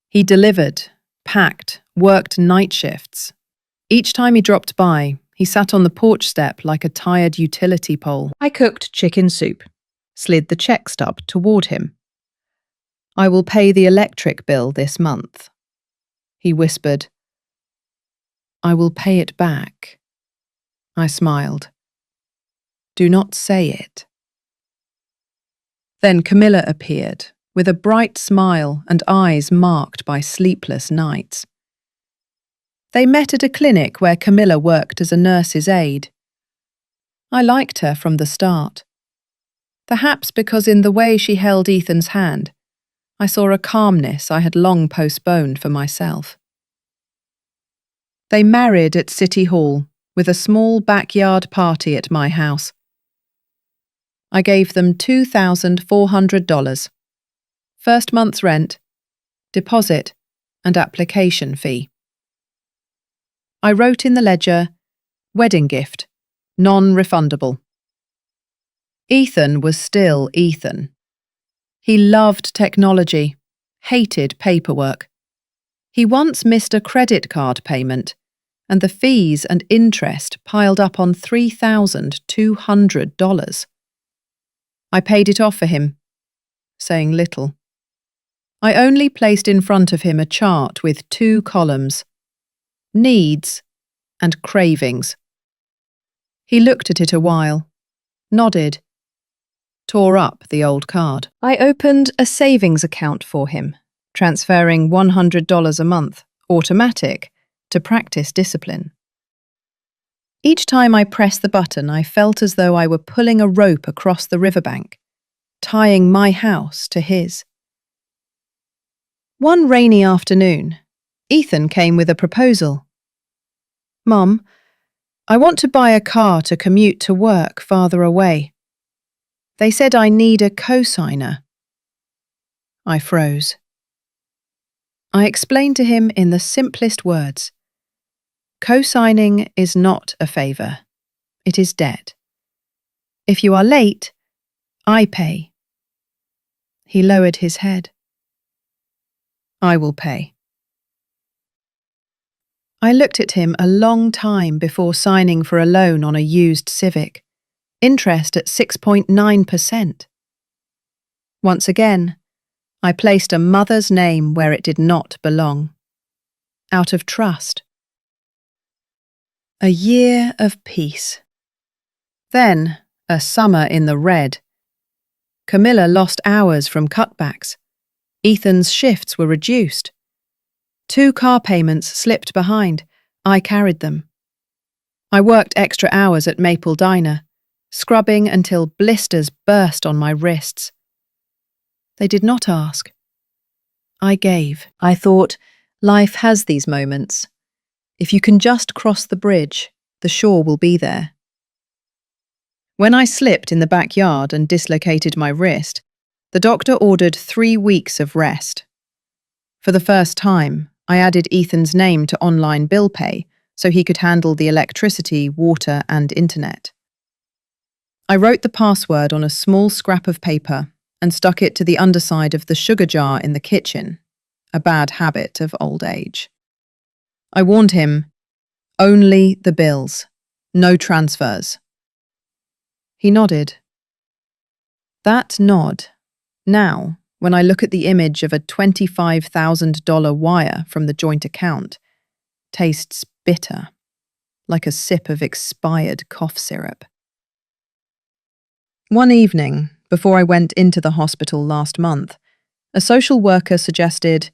He delivered, packed, worked night shifts. Each time he dropped by, he sat on the porch step like a tired utility pole. I cooked chicken soup, slid the check stub toward him. I will pay the electric bill this month. He whispered. I will pay it back. I smiled. Do not say it. Then Camilla appeared, with a bright smile and eyes marked by sleepless nights. They met at a clinic where Camilla worked as a nurse's aide. I liked her from the start. Perhaps because in the way she held Ethan's hand, I saw a calmness I had long postponed for myself. They married at City Hall, with a small backyard party at my house. I gave them $2,400, first month's rent, deposit, and application fee. I wrote in the ledger, wedding gift, non-refundable. Ethan was still Ethan. He loved technology, hated paperwork. He once missed a credit card payment, and the fees and interest piled up on $3,200. I paid it off for him, saying little. I only placed in front of him a chart with 2 columns, needs and cravings. He looked at it a while, nodded, tore up the old card. I opened a savings account for him, transferring $100 a month, automatic, to practice discipline. Each time I pressed the button, I felt as though I were pulling a rope across the riverbank, tying my house to his. One rainy afternoon, Ethan came with a proposal. Mum, I want to buy a car to commute to work farther away. They said I need a co-signer. I froze. I explained to him in the simplest words. Co-signing is not a favour. It is debt. If you are late, I pay. He lowered his head. I will pay. I looked at him a long time before signing for a loan on a used Civic, interest at 6.9%. Once again, I placed a mother's name where it did not belong, out of trust. A year of peace. Then, a summer in the red. Camilla lost hours from cutbacks. Ethan's shifts were reduced. 2 car payments slipped behind. I carried them. I worked extra hours at Maple Diner, scrubbing until blisters burst on my wrists. They did not ask. I gave. I thought, life has these moments. If you can just cross the bridge, the shore will be there. When I slipped in the backyard and dislocated my wrist, the doctor ordered 3 weeks of rest. For the first time, I added Ethan's name to online bill pay so he could handle the electricity, water, and internet. I wrote the password on a small scrap of paper and stuck it to the underside of the sugar jar in the kitchen, a bad habit of old age. I warned him, only the bills, no transfers. He nodded. That nod, now, when I look at the image of a $25,000 wire from the joint account, tastes bitter, like a sip of expired cough syrup. One evening, before I went into the hospital last month, a social worker suggested,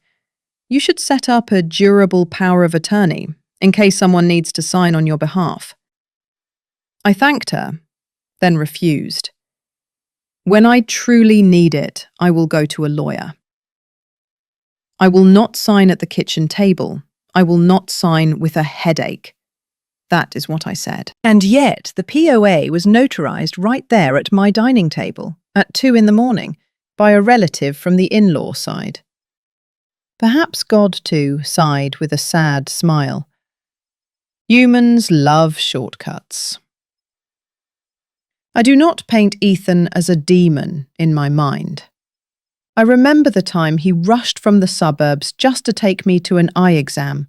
you should set up a durable power of attorney in case someone needs to sign on your behalf. I thanked her, then refused. When I truly need it, I will go to a lawyer. I will not sign at the kitchen table. I will not sign with a headache. That is what I said. And yet, the POA was notarized right there at my dining table at 2 a.m. by a relative from the in-law side. Perhaps God, too, sighed with a sad smile. Humans love shortcuts. I do not paint Ethan as a demon in my mind. I remember the time he rushed from the suburbs just to take me to an eye exam,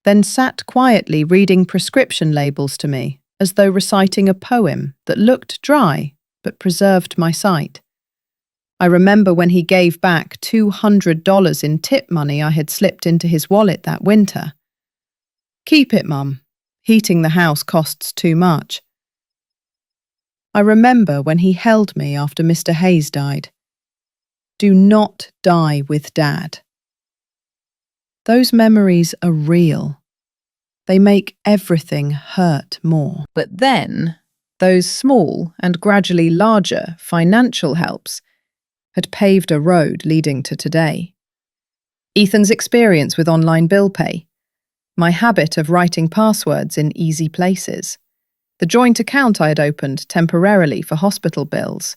then sat quietly reading prescription labels to me, as though reciting a poem that looked dry but preserved my sight. I remember when he gave back $200 in tip money I had slipped into his wallet that winter. Keep it, Mum. Heating the house costs too much. I remember when he held me after Mr. Hayes died. Do not die with Dad. Those memories are real. They make everything hurt more. But then, those small and gradually larger financial helps had paved a road leading to today. Ethan's experience with online bill pay, my habit of writing passwords in easy places, the joint account I had opened temporarily for hospital bills.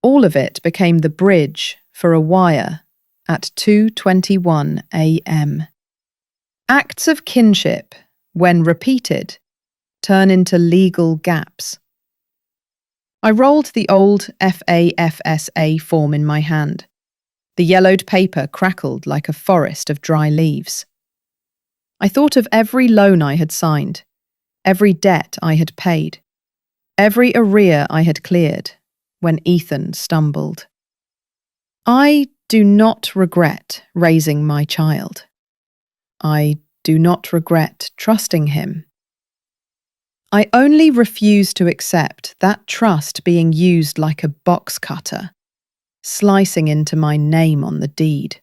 All of it became the bridge for a wire at 2:21 a.m. Acts of kinship, when repeated, turn into legal gaps. I rolled the old FAFSA form in my hand. The yellowed paper crackled like a forest of dry leaves. I thought of every loan I had signed, every debt I had paid, every arrear I had cleared, when Ethan stumbled. I do not regret raising my child. I do not regret trusting him. I only refuse to accept that trust being used like a box cutter, slicing into my name on the deed.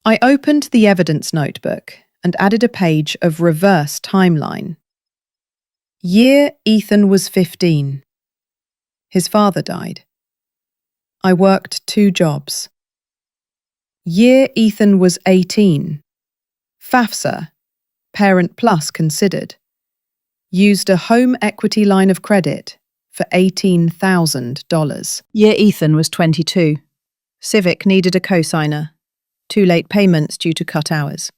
I opened the evidence notebook and added a page of reverse timeline. Year Ethan was 15. His father died. I worked 2 jobs. Year Ethan was 18. FAFSA, Parent Plus considered. Used a home equity line of credit for $18,000. Year Ethan was 22. Civic needed a cosigner. 2 late payments due to cut hours.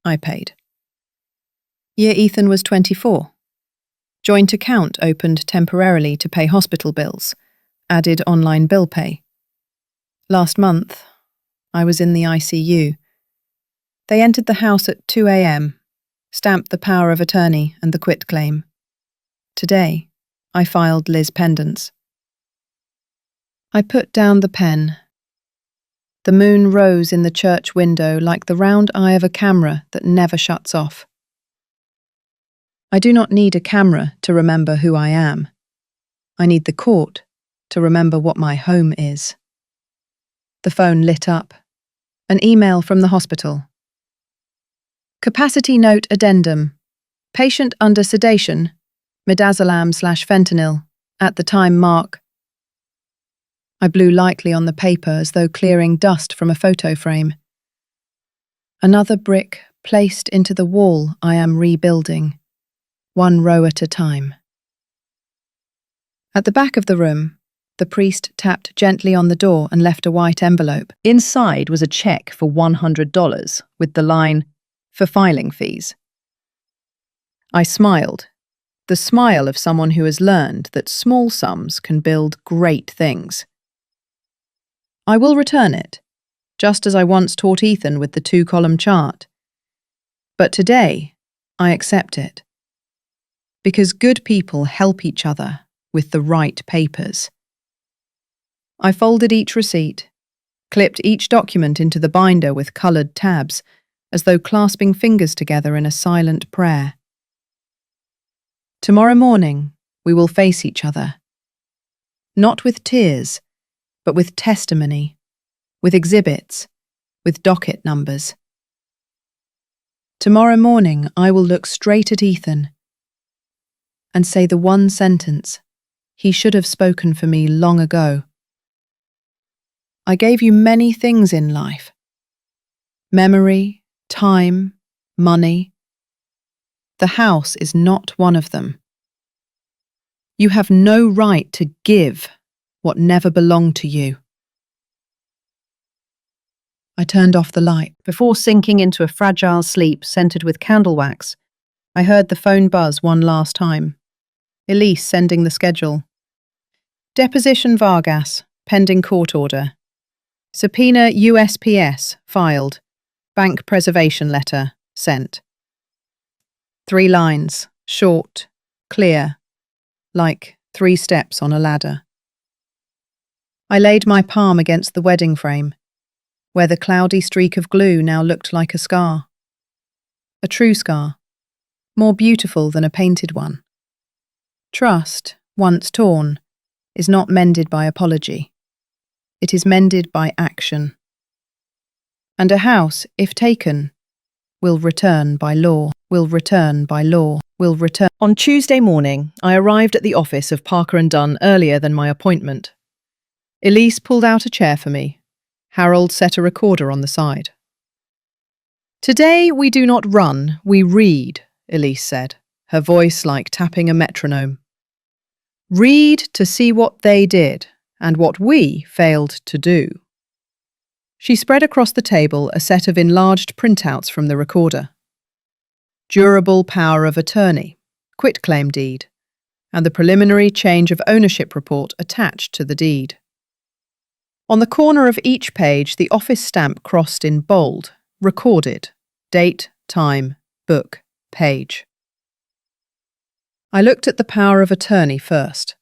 I paid. Year Ethan was 24. Joint account opened temporarily to pay hospital bills. Added online bill pay. Last month, I was in the ICU. They entered the house at 2 a.m., stamped the power of attorney and the quit claim. Today, I filed Liz pendants. I put down the pen. The moon rose in the church window like the round eye of a camera that never shuts off. I do not need a camera to remember who I am. I need the court to remember what my home is. The phone lit up. An email from the hospital. Capacity note addendum. Patient under sedation, midazolam/fentanyl, at the time mark. I blew lightly on the paper as though clearing dust from a photo frame. Another brick placed into the wall I am rebuilding, one row at a time. At the back of the room, the priest tapped gently on the door and left a white envelope. Inside was a check for $100 with the line, "For filing fees." I smiled, the smile of someone who has learned that small sums can build great things. I will return it, just as I once taught Ethan with the 2-column chart. But today, I accept it. Because good people help each other with the right papers. I folded each receipt, clipped each document into the binder with coloured tabs, as though clasping fingers together in a silent prayer. Tomorrow morning, we will face each other. Not with tears, but with testimony, with exhibits, with docket numbers. Tomorrow morning, I will look straight at Ethan and say the one sentence he should have spoken for me long ago. I gave you many things in life. Memory, time, money. The house is not one of them. You have no right to give what never belonged to you. I turned off the light. Before sinking into a fragile sleep scented with candle wax, I heard the phone buzz one last time. Elise sending the schedule. Deposition Vargas, pending court order. Subpoena USPS, filed. Bank preservation letter, sent. 3 lines, short, clear, like 3 steps on a ladder. I laid my palm against the wedding frame, where the cloudy streak of glue now looked like a scar. A true scar, more beautiful than a painted one. Trust, once torn, is not mended by apology. It is mended by action. And a house, if taken, will return by law, will return by law, will return. On Tuesday morning, I arrived at the office of Parker & Dunn earlier than my appointment. Elise pulled out a chair for me. Harold set a recorder on the side. Today we do not run, we read, Elise said, her voice like tapping a metronome. Read to see what they did and what we failed to do. She spread across the table a set of enlarged printouts from the recorder. Durable power of attorney, quitclaim deed, and the preliminary change of ownership report attached to the deed. On the corner of each page, the office stamp crossed in bold, recorded, date, time, book, page. I looked at the power of attorney first.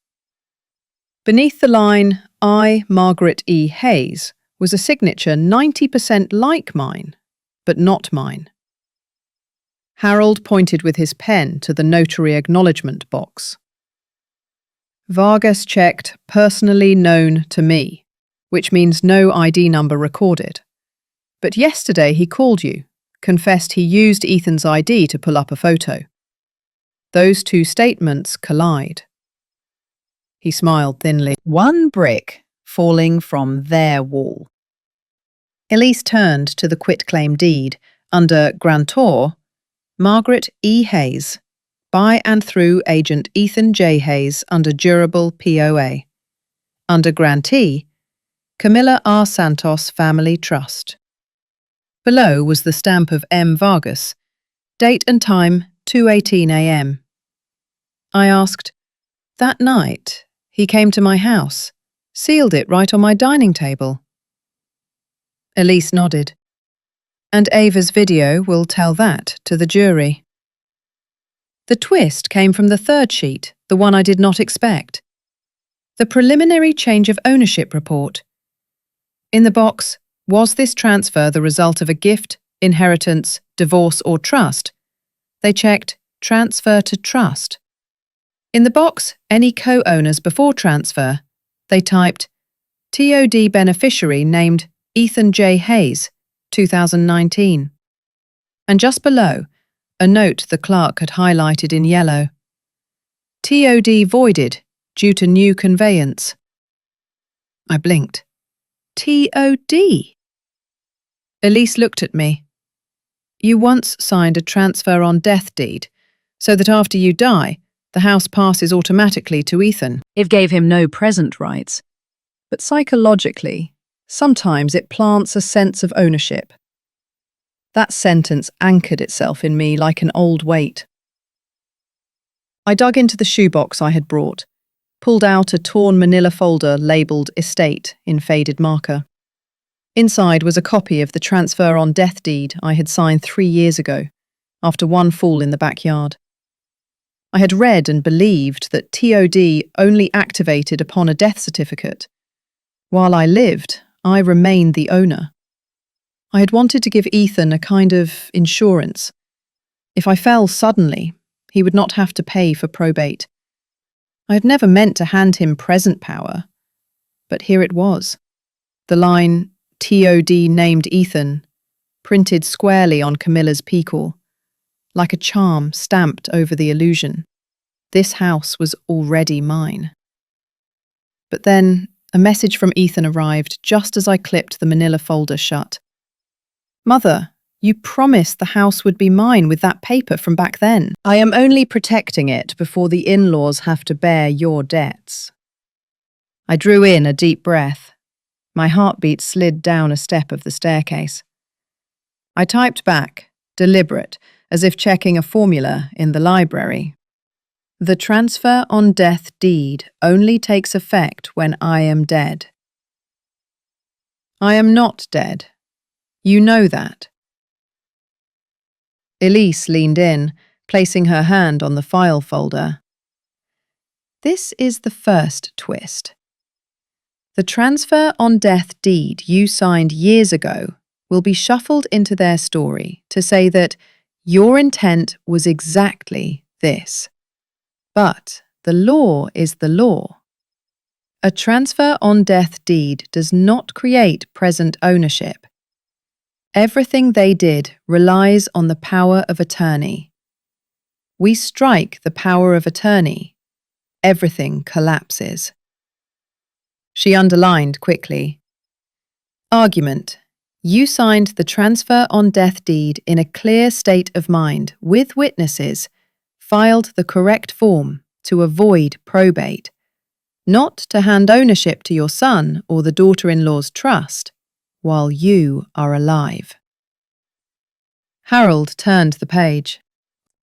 Beneath the line, I, Margaret E. Hayes, was a signature 90% like mine, but not mine. Harold pointed with his pen to the notary acknowledgement box. Vargas checked personally known to me, which means no ID number recorded. But yesterday he called you, confessed he used Ethan's ID to pull up a photo. Those two statements collide. He smiled thinly. 1 brick falling from their wall. Elise turned to the quitclaim deed under grantor, Margaret E. Hayes, by and through agent Ethan J. Hayes under durable POA. Under grantee, Camilla R. Santos Family Trust. Below was the stamp of M. Vargas, date and time 2:18 a.m. I asked, that night, he came to my house, sealed it right on my dining table. Elise nodded. And Ava's video will tell that to the jury. The twist came from the 3rd sheet, the one I did not expect. The preliminary change of ownership report. In the box, was this transfer the result of a gift, inheritance, divorce or trust? They checked transfer to trust. In the box, any co-owners before transfer, they typed TOD beneficiary named Ethan J. Hayes, 2019. And just below, a note the clerk had highlighted in yellow. TOD voided due to new conveyance. I blinked. TOD? Elise looked at me. You once signed a transfer on death deed, so that after you die, the house passes automatically to Ethan. It gave him no present rights, but psychologically, sometimes it plants a sense of ownership. That sentence anchored itself in me like an old weight. I dug into the shoebox I had brought, pulled out a torn manila folder labelled Estate in faded marker. Inside was a copy of the transfer on death deed I had signed 3 years ago, after one fall in the backyard. I had read and believed that TOD only activated upon a death certificate. While I lived, I remained the owner. I had wanted to give Ethan a kind of insurance. If I fell suddenly, he would not have to pay for probate. I had never meant to hand him present power, but here it was. The line, TOD named Ethan, printed squarely on Camilla's peacock, like a charm stamped over the illusion. This house was already mine. But then, a message from Ethan arrived just as I clipped the manila folder shut. Mother, you promised the house would be mine with that paper from back then. I am only protecting it before the in-laws have to bear your debts. I drew in a deep breath. My heartbeat slid down a step of the staircase. I typed back, deliberate, as if checking a formula in the library. The transfer on death deed only takes effect when I am dead. I am not dead. You know that. Elise leaned in, placing her hand on the file folder. This is the first twist. The transfer on death deed you signed years ago will be shuffled into their story to say that your intent was exactly this. But the law is the law. A transfer on death deed does not create present ownership. Everything they did relies on the power of attorney. We strike the power of attorney. Everything collapses. She underlined quickly. Argument. You signed the transfer on death deed in a clear state of mind, with witnesses, filed the correct form to avoid probate, not to hand ownership to your son or the daughter-in-law's trust, while you are alive. Harold turned the page.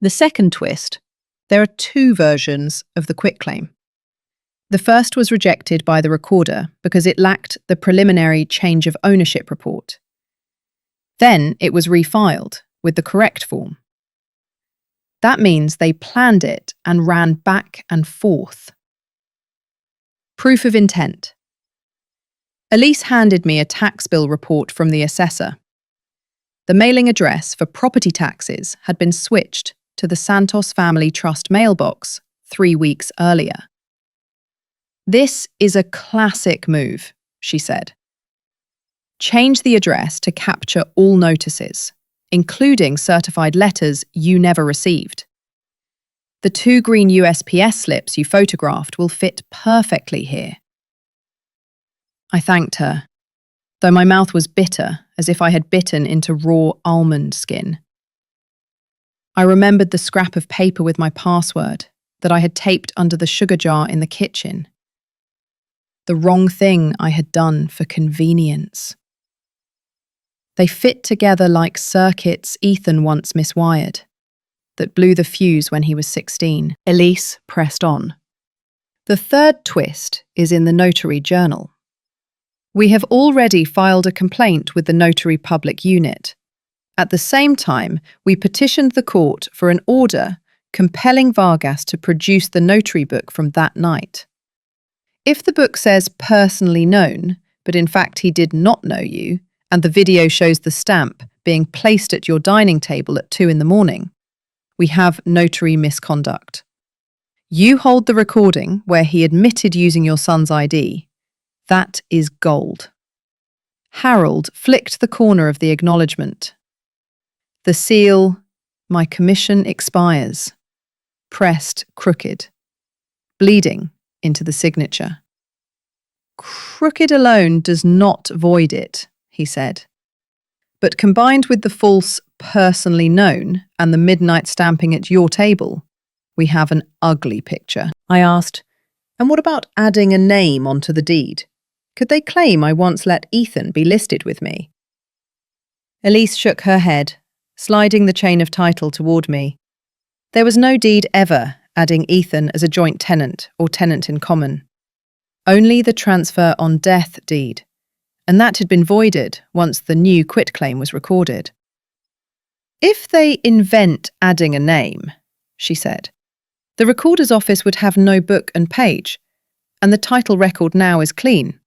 The second twist. There are 2 versions of the quitclaim. The first was rejected by the recorder because it lacked the preliminary change of ownership report. Then it was refiled with the correct form. That means they planned it and ran back and forth. Proof of intent. Elise handed me a tax bill report from the assessor. The mailing address for property taxes had been switched to the Santos Family Trust mailbox 3 weeks earlier. This is a classic move, she said. Change the address to capture all notices, including certified letters you never received. The 2 green USPS slips you photographed will fit perfectly here. I thanked her, though my mouth was bitter as if I had bitten into raw almond skin. I remembered the scrap of paper with my password that I had taped under the sugar jar in the kitchen. The wrong thing I had done for convenience. They fit together like circuits Ethan once miswired, that blew the fuse when he was 16. Elise pressed on. The third twist is in the notary journal. We have already filed a complaint with the notary public unit. At the same time, we petitioned the court for an order compelling Vargas to produce the notary book from that night. If the book says personally known, but in fact he did not know you, and the video shows the stamp being placed at your dining table at 2 a.m, we have notary misconduct. You hold the recording where he admitted using your son's ID. That is gold. Harold flicked the corner of the acknowledgement. The seal, "My commission expires," pressed crooked, bleeding into the signature. "Crooked alone does not void it," he said. "But combined with the false personally known and the midnight stamping at your table, we have an ugly picture." I asked, "And what about adding a name onto the deed? Could they claim I once let Ethan be listed with me?" Elise shook her head, sliding the chain of title toward me. There was no deed ever adding Ethan as a joint tenant or tenant in common. Only the transfer on death deed, and that had been voided once the new quitclaim was recorded. "If they invent adding a name," she said, "the recorder's office would have no book and page, and the title record now is clean.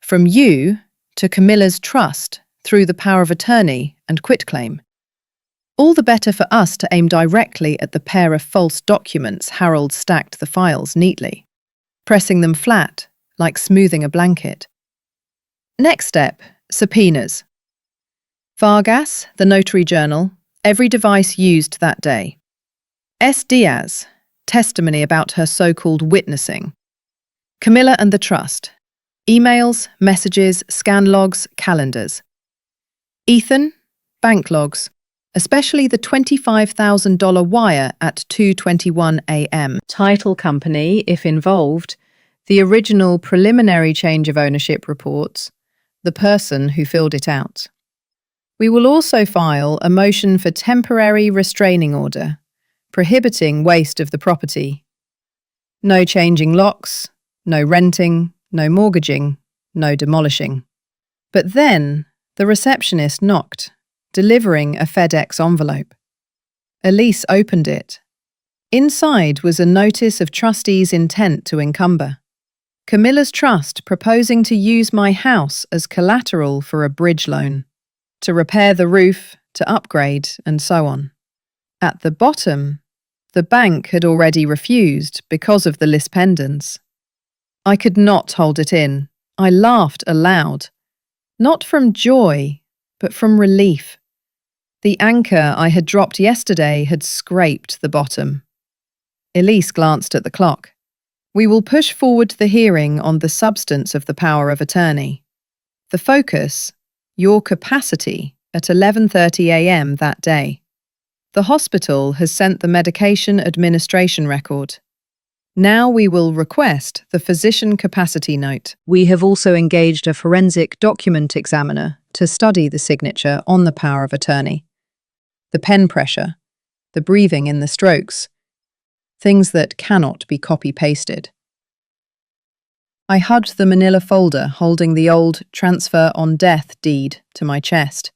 From you to Camilla's trust through the power of attorney and quitclaim. All the better for us to aim directly at the pair of false documents." Harold stacked the files neatly, pressing them flat, like smoothing a blanket. "Next step, subpoenas. Vargas, the notary journal, every device used that day. S. Diaz, testimony about her so-called witnessing. Camilla and the trust, emails, messages, scan logs, calendars. Ethan, bank logs, especially the $25,000 wire at 2:21 a.m. Title company, if involved, the original preliminary change of ownership reports, the person who filled it out. We will also file a motion for temporary restraining order, prohibiting waste of the property. No changing locks, no renting, no mortgaging, no demolishing." But then the receptionist knocked, delivering a FedEx envelope. Elise opened it. Inside was a notice of trustee's intent to encumber. Camilla's trust proposing to use my house as collateral for a bridge loan, to repair the roof, to upgrade, and so on. At the bottom, the bank had already refused because of the lis pendens. I could not hold it in. I laughed aloud, not from joy, but from relief. The anchor I had dropped yesterday had scraped the bottom. Elise glanced at the clock. "We will push forward the hearing on the substance of the power of attorney. The focus, your capacity, at 11:30 a.m. that day. The hospital has sent the medication administration record. Now we will request the physician capacity note. We have also engaged a forensic document examiner to study the signature on the power of attorney. The pen pressure, the breathing in the strokes, things that cannot be copy-pasted." I hugged the manila folder holding the old transfer on death deed to my chest.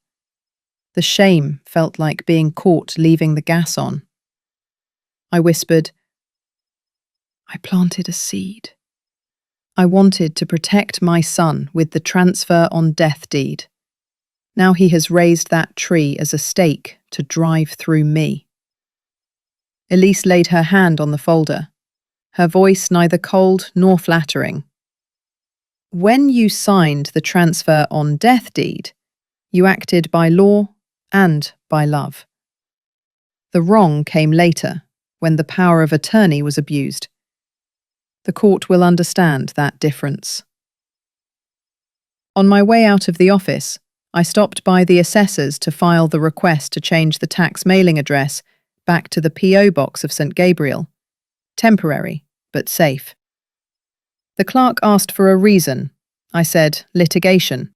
The shame felt like being caught leaving the gas on. I whispered, "I planted a seed. I wanted to protect my son with the transfer on death deed. Now he has raised that tree as a stake to drive through me." Elise laid her hand on the folder, her voice neither cold nor flattering. "When you signed the transfer on death deed, you acted by law and by love. The wrong came later, when the power of attorney was abused. The court will understand that difference." On my way out of the office, I stopped by the assessors to file the request to change the tax mailing address back to the P.O. box of St. Gabriel. Temporary, but safe. The clerk asked for a reason. I said, litigation.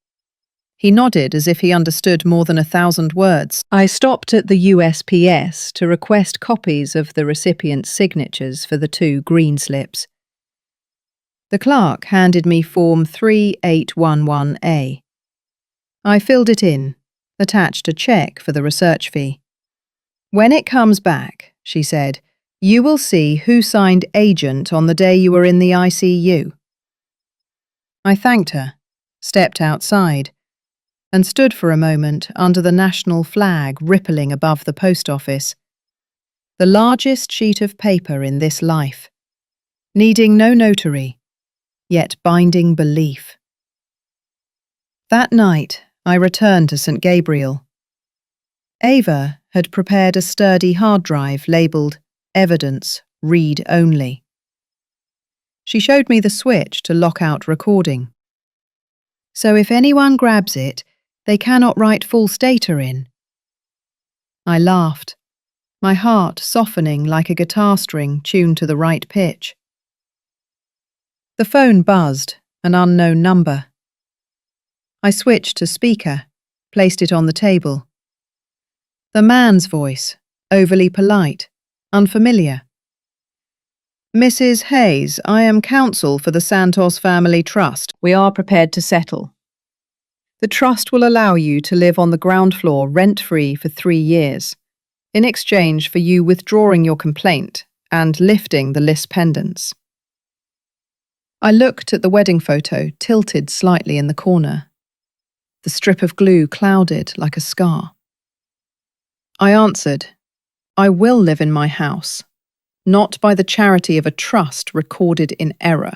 He nodded as if he understood more than 1,000 words. I stopped at the USPS to request copies of the recipient's signatures for the 2 green slips. The clerk handed me Form 3811A. I filled it in, attached a check for the research fee. "When it comes back," she said, "you will see who signed agent on the day you were in the ICU." I thanked her, stepped outside, and stood for a moment under the national flag rippling above the post office. The largest sheet of paper in this life, needing no notary, yet binding belief. That night, I returned to St. Gabriel. Ava had prepared a sturdy hard drive labelled Evidence Read Only. She showed me the switch to lock out recording. So if anyone grabs it, they cannot write false data in. I laughed, my heart softening like a guitar string tuned to the right pitch. The phone buzzed, an unknown number. I switched to speaker, placed it on the table. The man's voice, overly polite, unfamiliar. Mrs. Hayes, I am counsel for the Santos Family Trust. We are prepared to settle. The trust will allow you to live on the ground floor rent-free for 3 years, in exchange for you withdrawing your complaint and lifting the Lis pendants. I looked at the wedding photo tilted slightly in the corner. The strip of glue clouded like a scar. I answered, I will live in my house, not by the charity of a trust recorded in error.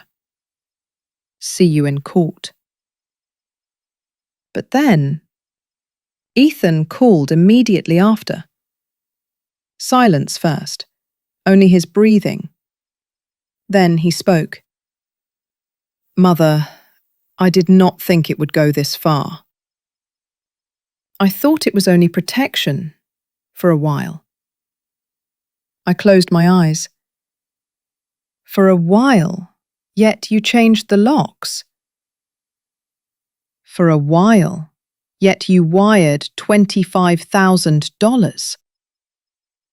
See you in court. But then, Ethan called immediately after. Silence first, only his breathing. Then he spoke. Mother, I did not think it would go this far. I thought it was only protection, for a while. I closed my eyes. For a while, yet you changed the locks. For a while, yet you wired $25,000.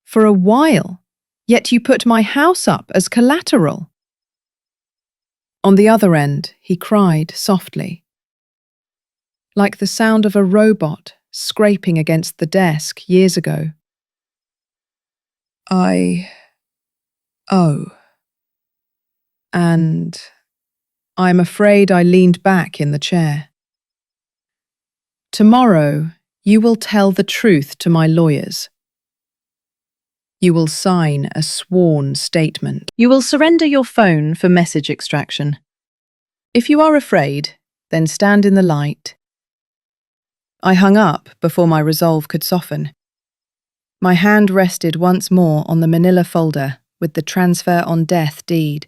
For a while, yet you put my house up as collateral. On the other end, he cried softly, like the sound of a robot scraping against the desk years ago. I owe. And I'm afraid I leaned back in the chair. Tomorrow, you will tell the truth to my lawyers. You will sign a sworn statement. You will surrender your phone for message extraction. If you are afraid, then stand in the light. I hung up before my resolve could soften. My hand rested once more on the manila folder with the transfer on death deed.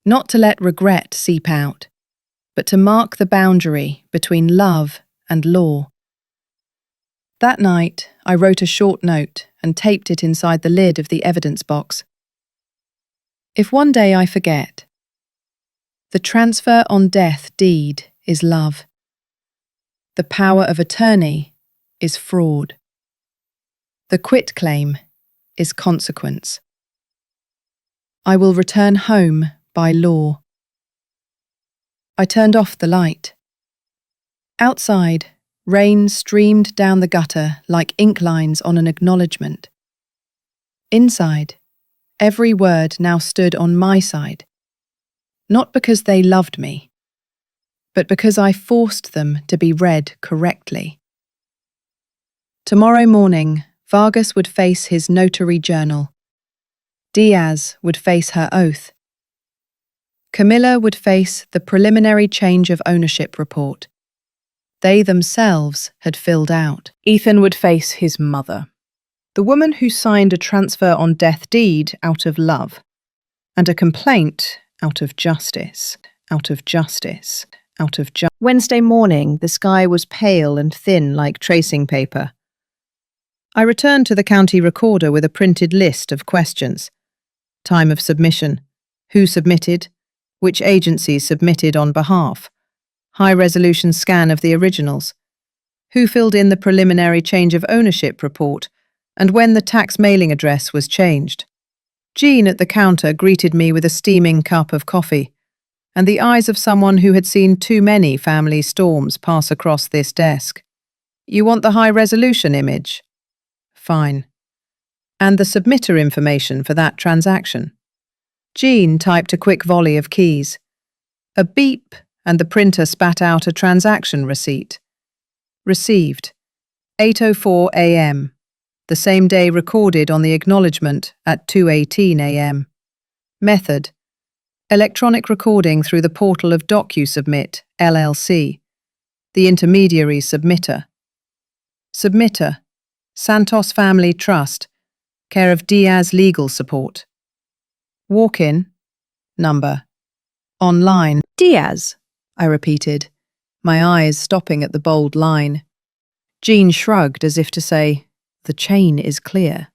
Not to let regret seep out, but to mark the boundary between love and law. That night, I wrote a short note and taped it inside the lid of the evidence box. If one day I forget, the transfer on death deed is love. The power of attorney is fraud. The quitclaim is consequence. I will return home by law. I turned off the light. Outside, rain streamed down the gutter like ink lines on an acknowledgement. Inside, every word now stood on my side, not because they loved me, but because I forced them to be read correctly. Tomorrow morning, Vargas would face his notary journal. Diaz would face her oath. Camilla would face the preliminary change of ownership report they themselves had filled out. Ethan would face his mother, the woman who signed a transfer on death deed out of love, and a complaint out of justice, out of justice, out of justice. Wednesday morning, the sky was pale and thin like tracing paper. I returned to the county recorder with a printed list of questions. Time of submission, who submitted, which agency submitted on behalf, high-resolution scan of the originals, who filled in the preliminary change of ownership report, and when the tax mailing address was changed. Jean at the counter greeted me with a steaming cup of coffee, and the eyes of someone who had seen too many family storms pass across this desk. You want the high-resolution image? Fine. And the submitter information for that transaction. Jean typed a quick volley of keys. A beep, and the printer spat out a transaction receipt. Received. 8:04 a.m. The same day recorded on the acknowledgement at 2:18 a.m. Method. Electronic recording through the portal of DocuSubmit, LLC. The intermediary submitter. Submitter. Santos Family Trust. Care of Diaz Legal Support. Walk-in. Number. Online. Diaz, I repeated, my eyes stopping at the bold line. Jean shrugged as if to say, the chain is clear.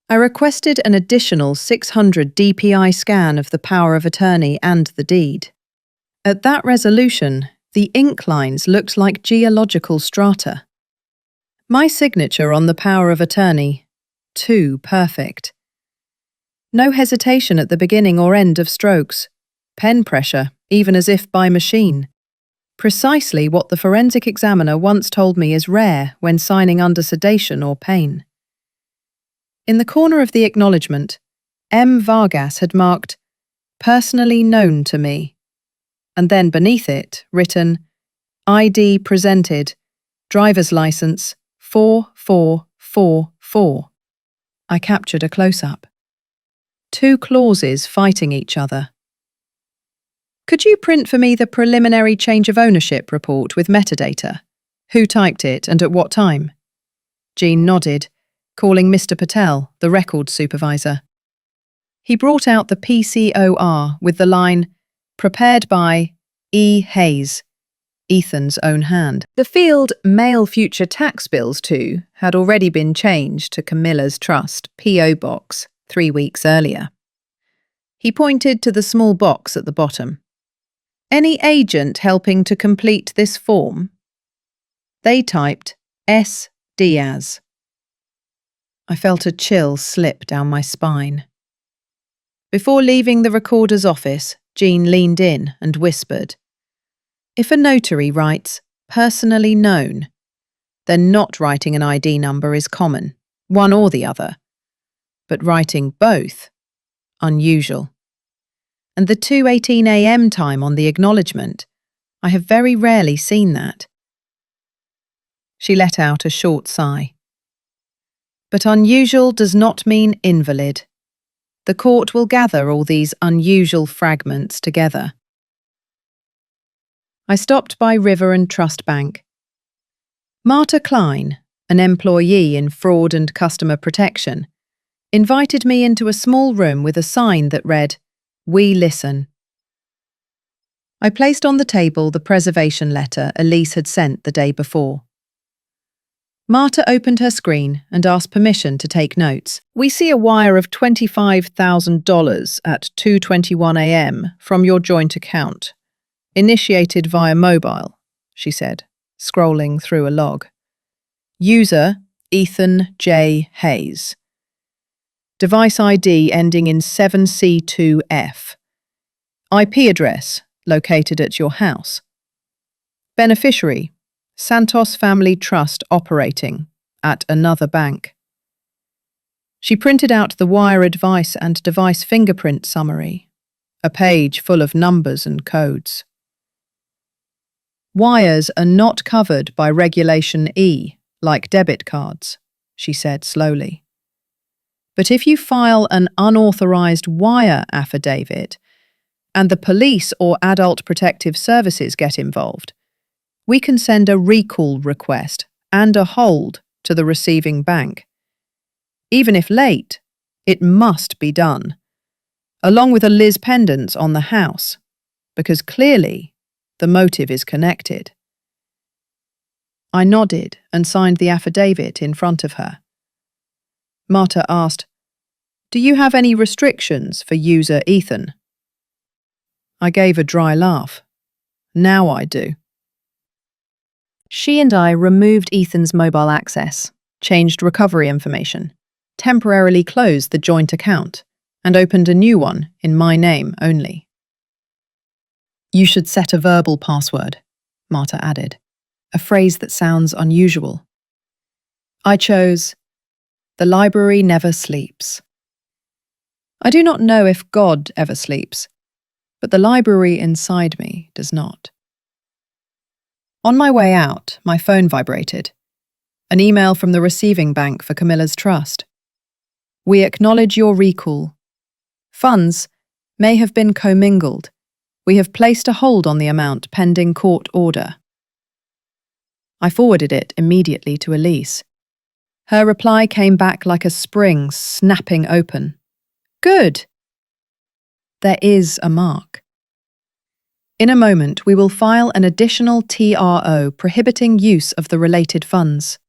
I requested an additional 600 DPI scan of the power of attorney and the deed. At that resolution, the ink lines looked like geological strata. My signature on the power of attorney, too perfect. No hesitation at the beginning or end of strokes. Pen pressure, even as if by machine. Precisely what the forensic examiner once told me is rare when signing under sedation or pain. In the corner of the acknowledgement, M. Vargas had marked, "Personally known to me," and then beneath it, written, "ID presented, driver's license 4444. I captured a close-up. Two clauses fighting each other. Could you print for me the preliminary change of ownership report with metadata? Who typed it and at what time? Jean nodded, calling Mr. Patel, the records supervisor. He brought out the PCOR with the line, "Prepared by E. Hayes," Ethan's own hand. The field "Mail Future Tax Bills to" had already been changed to Camilla's Trust P.O. Box 3 weeks earlier. He pointed to the small box at the bottom. Any agent helping to complete this form? They typed S. Diaz. I felt a chill slip down my spine. Before leaving the recorder's office, Jean leaned in and whispered, "If a notary writes, 'personally known,' then not writing an ID number is common, one or the other. But writing both, unusual. And the 2:18 a.m. time on the acknowledgement, I have very rarely seen that." She let out a short sigh. But unusual does not mean invalid. The court will gather all these unusual fragments together. I stopped by River and Trust Bank. Marta Klein, an employee in fraud and customer protection, invited me into a small room with a sign that read, "We listen." I placed on the table the preservation letter Elise had sent the day before. Marta opened her screen and asked permission to take notes. "We see a wire of $25,000 at 2:21 a.m. from your joint account. Initiated via mobile," she said, scrolling through a log. "User, Ethan J. Hayes. Device ID ending in 7C2F. IP address, located at your house. Beneficiary, Santos Family Trust operating at another bank." She printed out the wire advice and device fingerprint summary, a page full of numbers and codes. "Wires are not covered by Regulation E, like debit cards," she said slowly. "But if you file an unauthorized wire affidavit and the police or Adult Protective Services get involved, we can send a recall request and a hold to the receiving bank. Even if late, it must be done, along with a Liz pendant on the house, because clearly the motive is connected." I nodded and signed the affidavit in front of her. Marta asked, "Do you have any restrictions for user Ethan?" I gave a dry laugh. "Now I do." She and I removed Ethan's mobile access, changed recovery information, temporarily closed the joint account, and opened a new one in my name only. "You should set a verbal password," Marta added, a phrase that sounds unusual. I chose, "The library never sleeps." I do not know if God ever sleeps, but the library inside me does not. On my way out, my phone vibrated. An email from the receiving bank for Camilla's Trust. "We acknowledge your recall. Funds may have been commingled. We have placed a hold on the amount pending court order. I forwarded it immediately to Elise. Her reply came back like a spring snapping open. Good. There is a mark. In a moment, we will file an additional TRO prohibiting use of the related funds.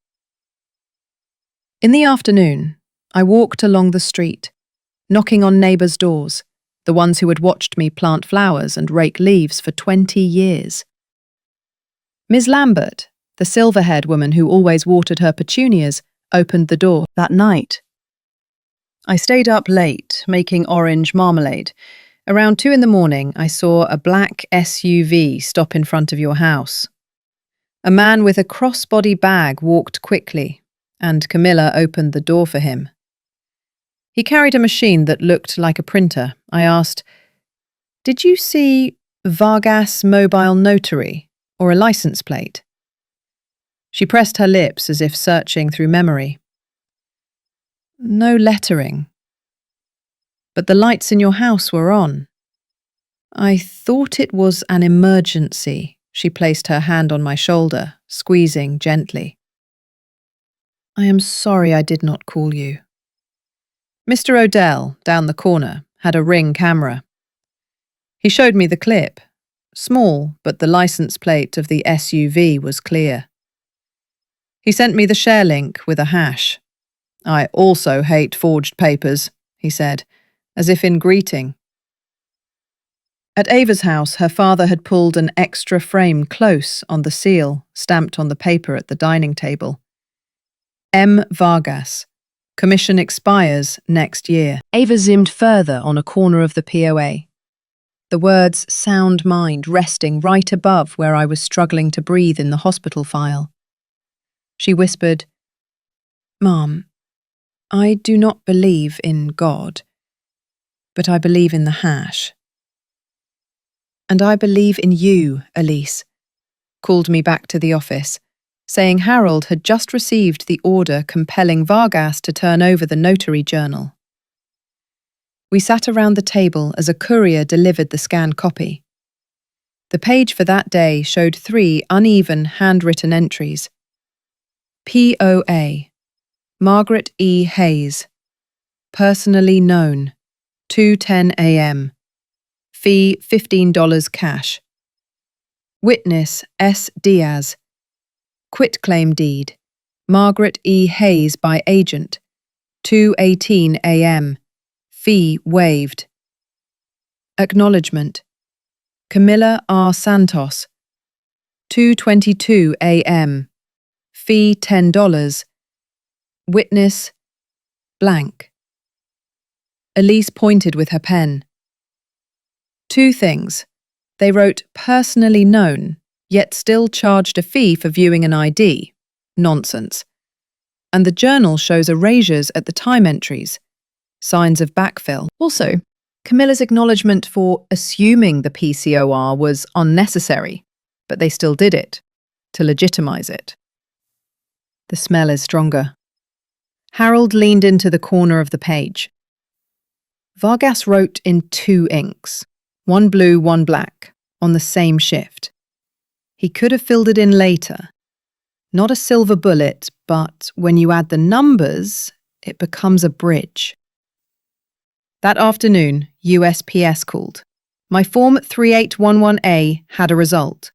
In the afternoon, I walked along the street, knocking on neighbours' doors, the ones who had watched me plant flowers and rake leaves for 20 years. Ms. Lambert, the silver-haired woman who always watered her petunias, opened the door that night. I stayed up late, making orange marmalade. Around 2 a.m, I saw a black SUV stop in front of your house. A man with a crossbody bag walked quickly, and Camilla opened the door for him. He carried a machine that looked like a printer. I asked, "Did you see Vargas Mobile Notary or a license plate?" She pressed her lips as if searching through memory. No lettering. But the lights in your house were on. I thought it was an emergency. She placed her hand on my shoulder, squeezing gently. I am sorry I did not call you. Mr. Odell, down the corner, had a Ring camera. He showed me the clip. Small, but the license plate of the SUV was clear. He sent me the share link with a hash. I also hate forged papers, he said, as if in greeting. At Ava's house, her father had pulled an extra frame close on the seal stamped on the paper at the dining table. M. Vargas. Commission expires next year. Ava zoomed further on a corner of the POA. The words sound mind resting right above where I was struggling to breathe in the hospital file. She whispered, "Mom, I do not believe in God, but I believe in the hash. And I believe in you, Elise," called me back to the office, saying Harold had just received the order compelling Vargas to turn over the notary journal. We sat around the table as a courier delivered the scanned copy. The page for that day showed 3 uneven handwritten entries. POA. Margaret E. Hayes. Personally known. 2:10 a.m. Fee $15 cash. Witness S. Diaz. Quitclaim deed. Margaret E. Hayes by agent. 2:18 a.m. Fee waived. Acknowledgement. Camilla R. Santos. 2:22 a.m. Fee $10. Witness blank. Elise pointed with her pen. 2 things. They wrote personally known, yet still charged a fee for viewing an ID. Nonsense. And the journal shows erasures at the time entries. Signs of backfill. Also, Camilla's acknowledgement for assuming the PCOR was unnecessary, but they still did it, to legitimize it. The smell is stronger. Harold leaned into the corner of the page. Vargas wrote in 2 inks, one blue, one black, on the same shift. He could have filled it in later. Not a silver bullet, but when you add the numbers, it becomes a bridge. That afternoon, USPS called. My Form 3811A had a result.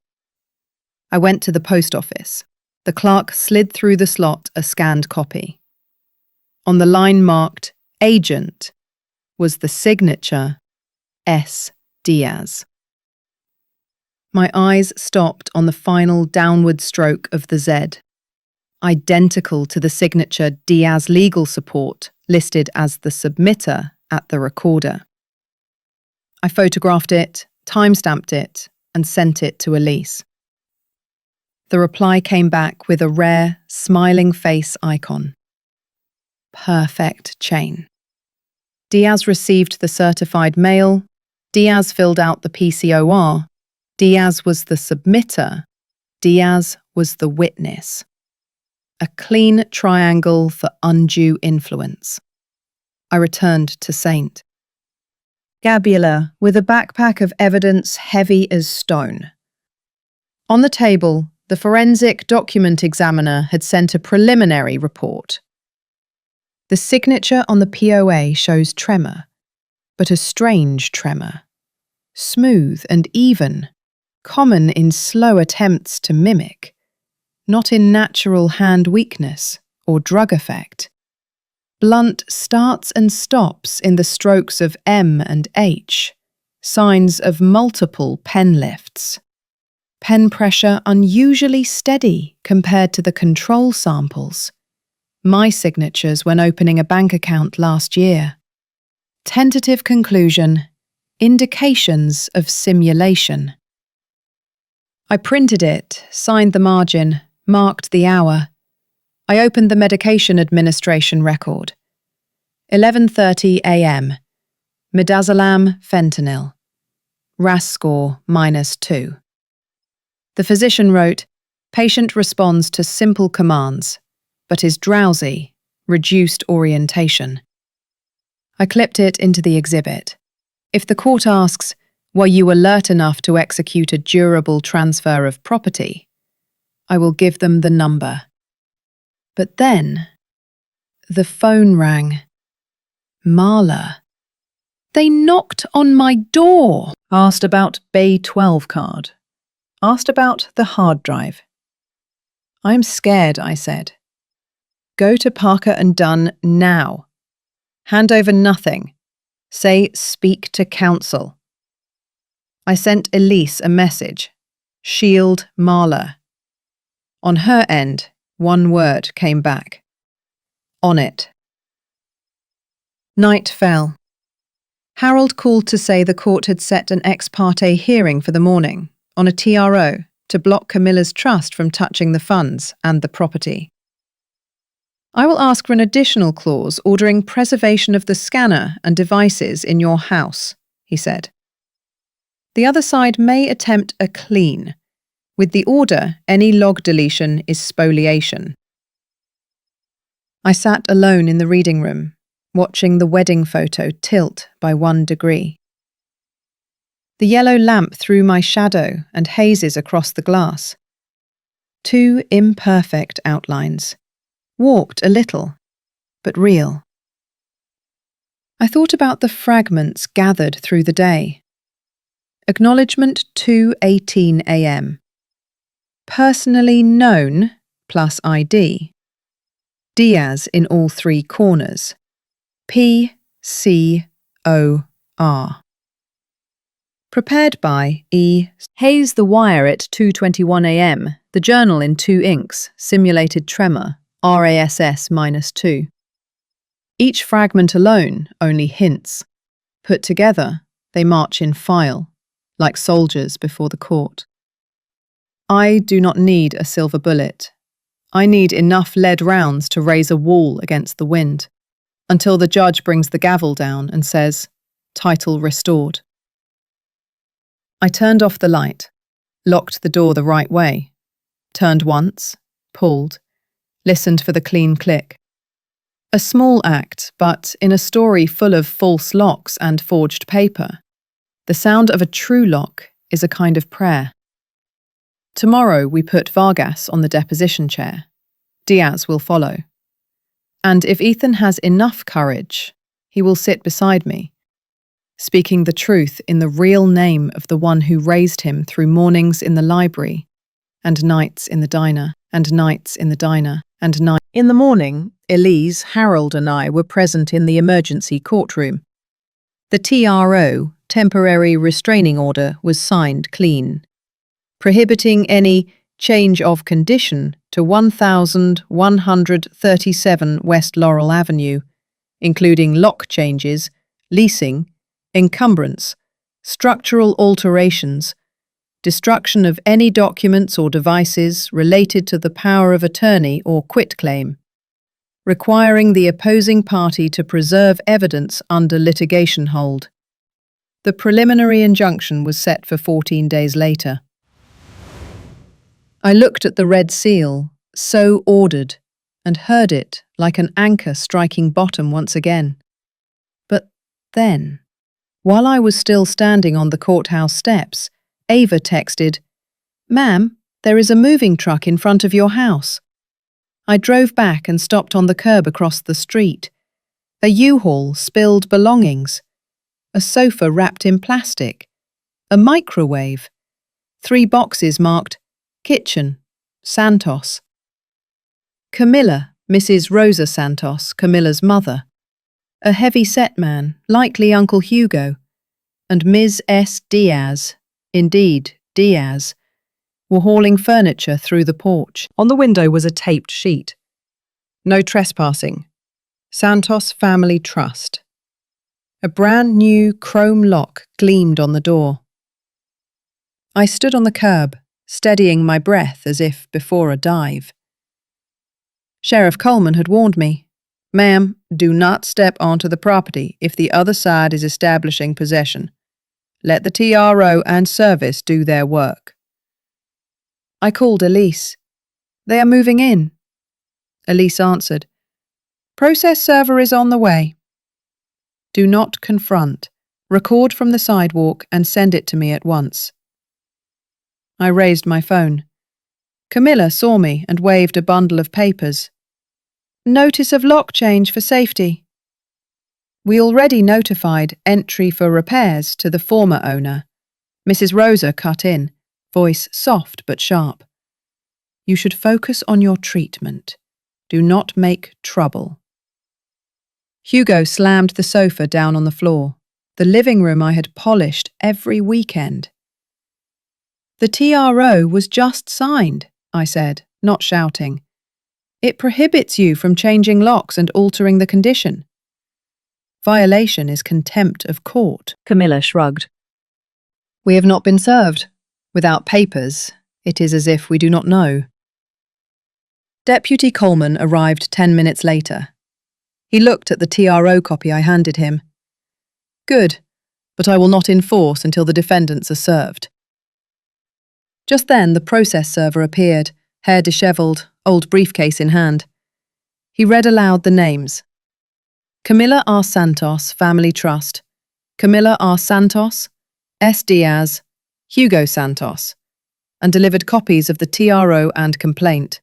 I went to the post office. The clerk slid through the slot a scanned copy. On the line marked Agent was the signature S. Diaz. My eyes stopped on the final downward stroke of the Z, identical to the signature Diaz Legal Support listed as the submitter at the recorder. I photographed it, timestamped it, and sent it to Elise. The reply came back with a rare, smiling face icon. Perfect chain. Diaz received the certified mail. Diaz filled out the PCOR. Diaz was the submitter. Diaz was the witness. A clean triangle for undue influence. I returned to Saint. Gabula, with a backpack of evidence heavy as stone. On the table, the forensic document examiner had sent a preliminary report. The signature on the POA shows tremor, but a strange tremor. Smooth and even, common in slow attempts to mimic, not in natural hand weakness or drug effect. Blunt starts and stops in the strokes of M and H, signs of multiple pen lifts. Pen pressure unusually steady compared to the control samples. My signatures when opening a bank account last year. Tentative conclusion, indications of simulation. I printed it, signed the margin, marked the hour. I opened the medication administration record. 11:30 a.m. Midazolam fentanyl. RAS score -2. The physician wrote, patient responds to simple commands, but is drowsy, reduced orientation. I clipped it into the exhibit. If the court asks, were you alert enough to execute a durable transfer of property? I will give them the number. But then, the phone rang. Marla. They knocked on my door. Asked about Bay 12 card. Asked about the hard drive. I'm scared, I said. Go to Parker and Dunn now. Hand over nothing. Say speak to counsel. I sent Elise a message. Shield Marla. On her end, one word came back. On it. Night fell. Harold called to say the court had set an ex parte hearing for the morning, on a TRO, to block Camilla's trust from touching the funds and the property. I will ask for an additional clause ordering preservation of the scanner and devices in your house, he said. The other side may attempt a clean. With the order, any log deletion is spoliation. I sat alone in the reading room, watching the wedding photo tilt by 1 degree. The yellow lamp threw my shadow and hazes across the glass. 2 imperfect outlines, warped a little, but real. I thought about the fragments gathered through the day. Acknowledgement 2:18 a.m. Personally known plus ID. Diaz in all 3 corners. P-C-O-R. Prepared by E. Haze the wire at 2:21 a.m. The journal in 2 inks. Simulated tremor. RASS -2. Each fragment alone only hints. Put together, they march in file, like soldiers before the court. I do not need a silver bullet. I need enough lead rounds to raise a wall against the wind, until the judge brings the gavel down and says, title restored. I turned off the light, locked the door the right way, turned once, pulled, listened for the clean click. A small act, but in a story full of false locks and forged paper, the sound of a true lock is a kind of prayer. Tomorrow we put Vargas on the deposition chair. Diaz will follow. And if Ethan has enough courage, he will sit beside me, speaking the truth in the real name of the one who raised him through mornings in the library, and nights in the diner, and nights in the diner, and nights. In the morning, Elise, Harold and I were present in the emergency courtroom. The TRO, temporary restraining order, was signed clean, prohibiting any change of condition to 1137 West Laurel Avenue, including lock changes, leasing, encumbrance, structural alterations, destruction of any documents or devices related to the power of attorney or quitclaim, requiring the opposing party to preserve evidence under litigation hold. The preliminary injunction was set for 14 days later. I looked at the red seal, so ordered, and heard it like an anchor striking bottom once again. But then, While I was still standing on the courthouse steps, Ava texted, "Ma'am, there is a moving truck in front of your house." I drove back and stopped on the curb across the street. A U-Haul spilled belongings, a sofa wrapped in plastic, a microwave, 3 boxes marked Kitchen, Santos. Camilla, Mrs. Rosa Santos, Camilla's mother, a heavy-set man, likely Uncle Hugo, and Ms. S. Diaz, indeed Diaz, were hauling furniture through the porch. On the window was a taped sheet. "No trespassing. Santos Family Trust." A brand new chrome lock gleamed on the door. I stood on the curb, steadying my breath as if before a dive. Sheriff Coleman had warned me, "Ma'am, do not step onto the property if the other side is establishing possession. Let the TRO and service do their work." I called Elise. "They are moving in." Elise answered, "Process server is on the way." "Do not confront. Record from the sidewalk and send it to me at once." I raised my phone. Camilla saw me and waved a bundle of papers. "Notice of lock change for safety." We already notified entry for repairs to the former owner. Mrs. Rosa cut in, voice soft but sharp. "You should focus on your treatment. Do not make trouble." Hugo slammed the sofa down on the floor, the living room I had polished every weekend. "The TRO was just signed," I said, not shouting. "It prohibits you from changing locks and altering the condition. Violation is contempt of court." Camilla shrugged. "We have not been served. Without papers, it is as if we do not know." Deputy Coleman arrived 10 minutes later. He looked at the TRO copy I handed him. "Good, but I will not enforce until the defendants are served." Just then, the process server appeared, hair dishevelled, old briefcase in hand. He read aloud the names. Camilla R. Santos, Family Trust. Camilla R. Santos, S. Diaz, Hugo Santos, and delivered copies of the TRO and complaint.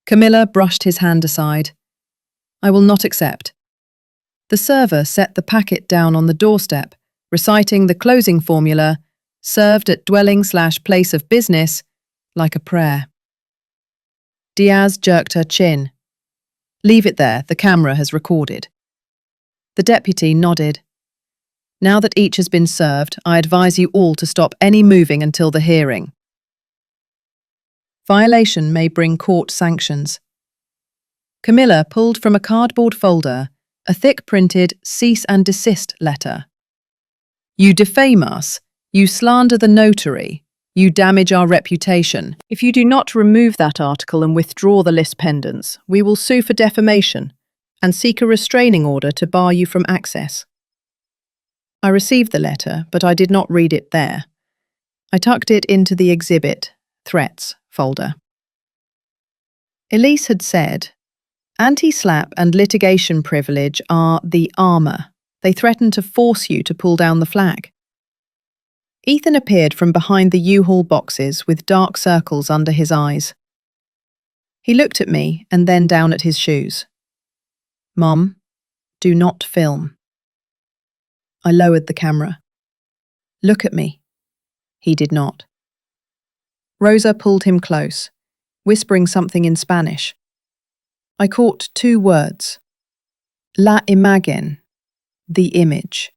Camilla brushed his hand aside. "I will not accept." The server set the packet down on the doorstep, reciting the closing formula, "Served at dwelling/place of business," like a prayer. Diaz jerked her chin. "Leave it there, the camera has recorded." The deputy nodded. "Now that each has been served, I advise you all to stop any moving until the hearing. Violation may bring court sanctions." Camilla pulled from a cardboard folder a thick-printed cease and desist letter. "You defame us. You slander the notary. You damage our reputation. If you do not remove that article and withdraw the list pendants, we will sue for defamation and seek a restraining order to bar you from access." I received the letter, but I did not read it there. I tucked it into the exhibit, threats, folder. Elise had said, "Anti-SLAPP and litigation privilege are the armour. They threaten to force you to pull down the flag." Ethan appeared from behind the U-Haul boxes with dark circles under his eyes. He looked at me and then down at his shoes. "Mom, do not film." I lowered the camera. "Look at me." He did not. Rosa pulled him close, whispering something in Spanish. I caught 2 words. La imagen, the image.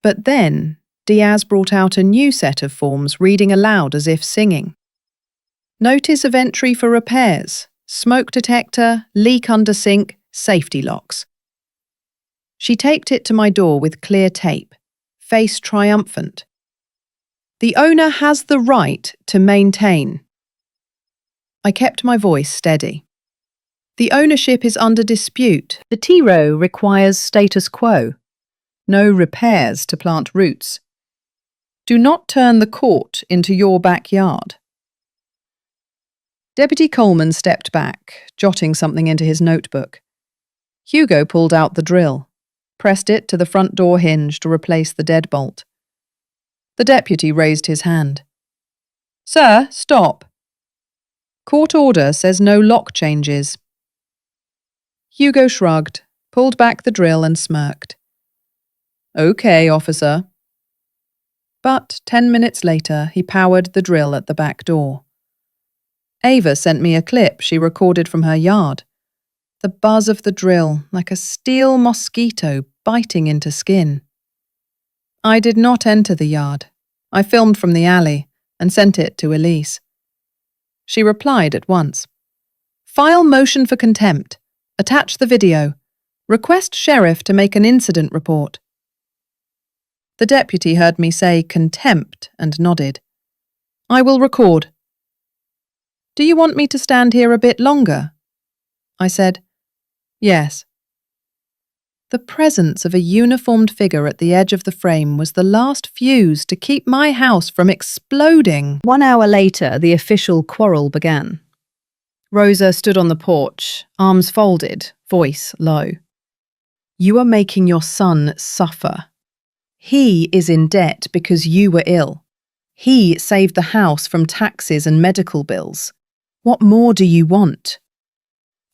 But then Diaz brought out a new set of forms, reading aloud as if singing. "Notice of entry for repairs, smoke detector, leak under sink, safety locks." She taped it to my door with clear tape, face triumphant. "The owner has the right to maintain." I kept my voice steady. "The ownership is under dispute. The TRO requires status quo. No repairs to plant roots. Do not turn the court into your backyard." Deputy Coleman stepped back, jotting something into his notebook. Hugo pulled out the drill. pressed it to the front door hinge to replace the deadbolt. The deputy raised his hand. "Sir, stop. Court order says no lock changes." Hugo shrugged, pulled back the drill and smirked. "Okay, officer." But 10 minutes later, he powered the drill at the back door. Ava sent me a clip she recorded from her yard. The buzz of the drill, like a steel mosquito biting into skin. I did not enter the yard. I filmed from the alley and sent it to Elise. She replied at once. "File motion for contempt. Attach the video. Request sheriff to make an incident report." The deputy heard me say contempt and nodded. "I will record." "Do you want me to stand here a bit longer?" I said. "Yes." The presence of a uniformed figure at the edge of the frame was the last fuse to keep my house from exploding. 1 hour later, the official quarrel began. Rosa stood on the porch, arms folded, voice low. "You are making your son suffer. He is in debt because you were ill. He saved the house from taxes and medical bills. What more do you want?"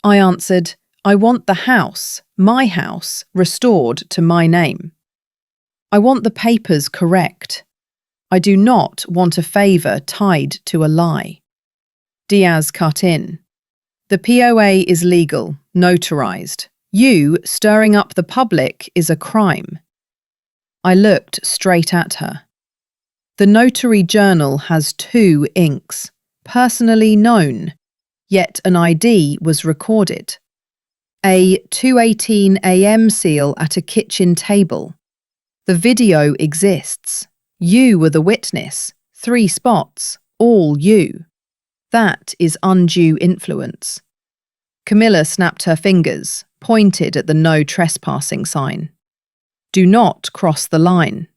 I answered, "I want the house, my house, restored to my name. I want the papers correct. I do not want a favour tied to a lie." Diaz cut in. "The POA is legal, notarized. You stirring up the public is a crime." I looked straight at her. "The notary journal has 2 inks, personally known, yet an ID was recorded. A 2:18 a.m. seal at a kitchen table. The video exists. You were the witness. 3 spots, all you. That is undue influence." Camilla snapped her fingers, pointed at the no trespassing sign. "Do not cross the line.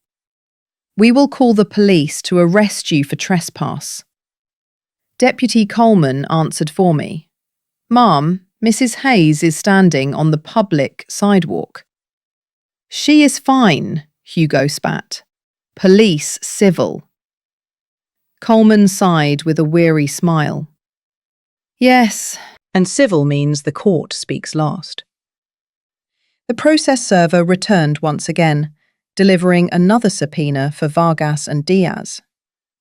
We will call the police to arrest you for trespass." Deputy Coleman answered for me. "Ma'am, Mrs. Hayes is standing on the public sidewalk." "She is fine," Hugo spat. "Police civil." Coleman sighed with a weary smile. "Yes, and civil means the court speaks last." The process server returned once again, delivering another subpoena for Vargas and Diaz,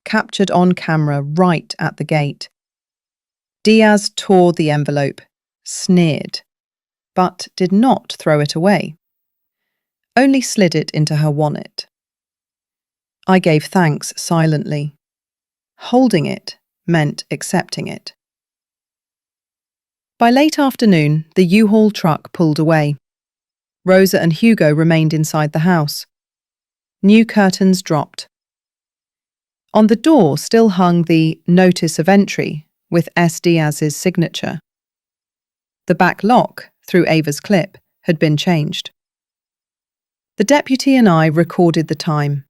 captured on camera right at the gate. Diaz tore the envelope, sneered, but did not throw it away. Only slid it into her wallet. I gave thanks silently. Holding it meant accepting it. By late afternoon, the U-Haul truck pulled away. Rosa and Hugo remained inside the house. New curtains dropped. On the door still hung the notice of entry with S. Diaz's signature. The back lock, through Ava's clip, had been changed. The deputy and I recorded the time.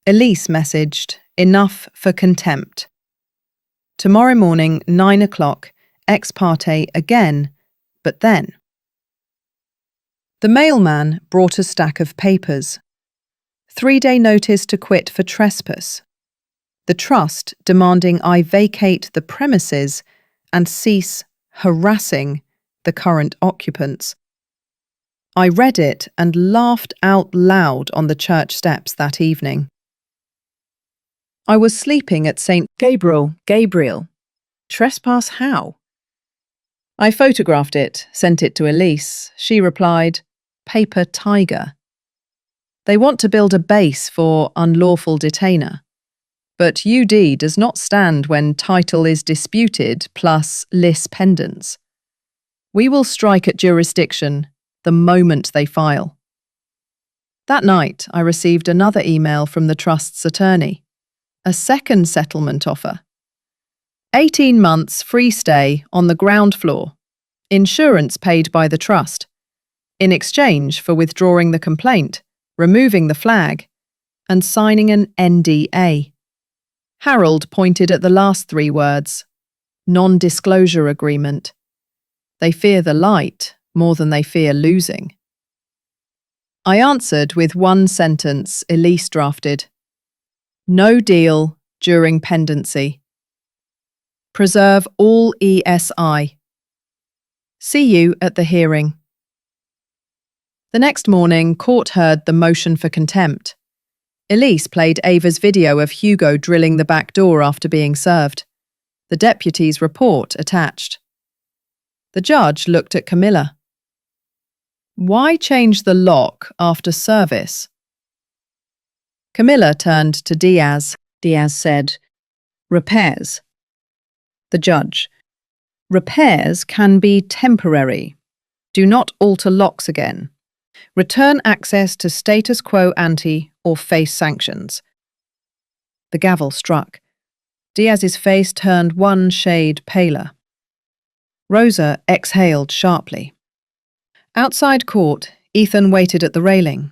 Elise messaged, "Enough for contempt. Tomorrow morning, 9 o'clock, ex parte again, but then." The mailman brought a stack of papers. 3-day notice to quit for trespass. The trust demanding I vacate the premises and cease harassing the current occupants. I read it and laughed out loud on the church steps that evening. I was sleeping at St. Gabriel. Trespass how? I photographed it, sent it to Elise. She replied, "Paper tiger." They want to build a base for unlawful detainer. But UD does not stand when title is disputed plus lis pendens. We will strike at jurisdiction the moment they file. That night, I received another email from the trust's attorney. A second settlement offer. 18 months free stay on the ground floor. Insurance paid by the trust. In exchange for withdrawing the complaint, removing the flag, and signing an NDA. Harold pointed at the last 3 words. Non-disclosure agreement. They fear the light more than they fear losing. I answered with one sentence Elise drafted. No deal during pendency. Preserve all ESI. See you at the hearing. The next morning, court heard the motion for contempt. Elise played Ava's video of Hugo drilling the back door after being served. The deputy's report attached. The judge looked at Camilla. Why change the lock after service? Camilla turned to Diaz. Diaz said, repairs. The judge. Repairs can be temporary. Do not alter locks again. Return access to status quo ante or face sanctions. The gavel struck. Diaz's face turned one shade paler. Rosa exhaled sharply. Outside court, Ethan waited at the railing.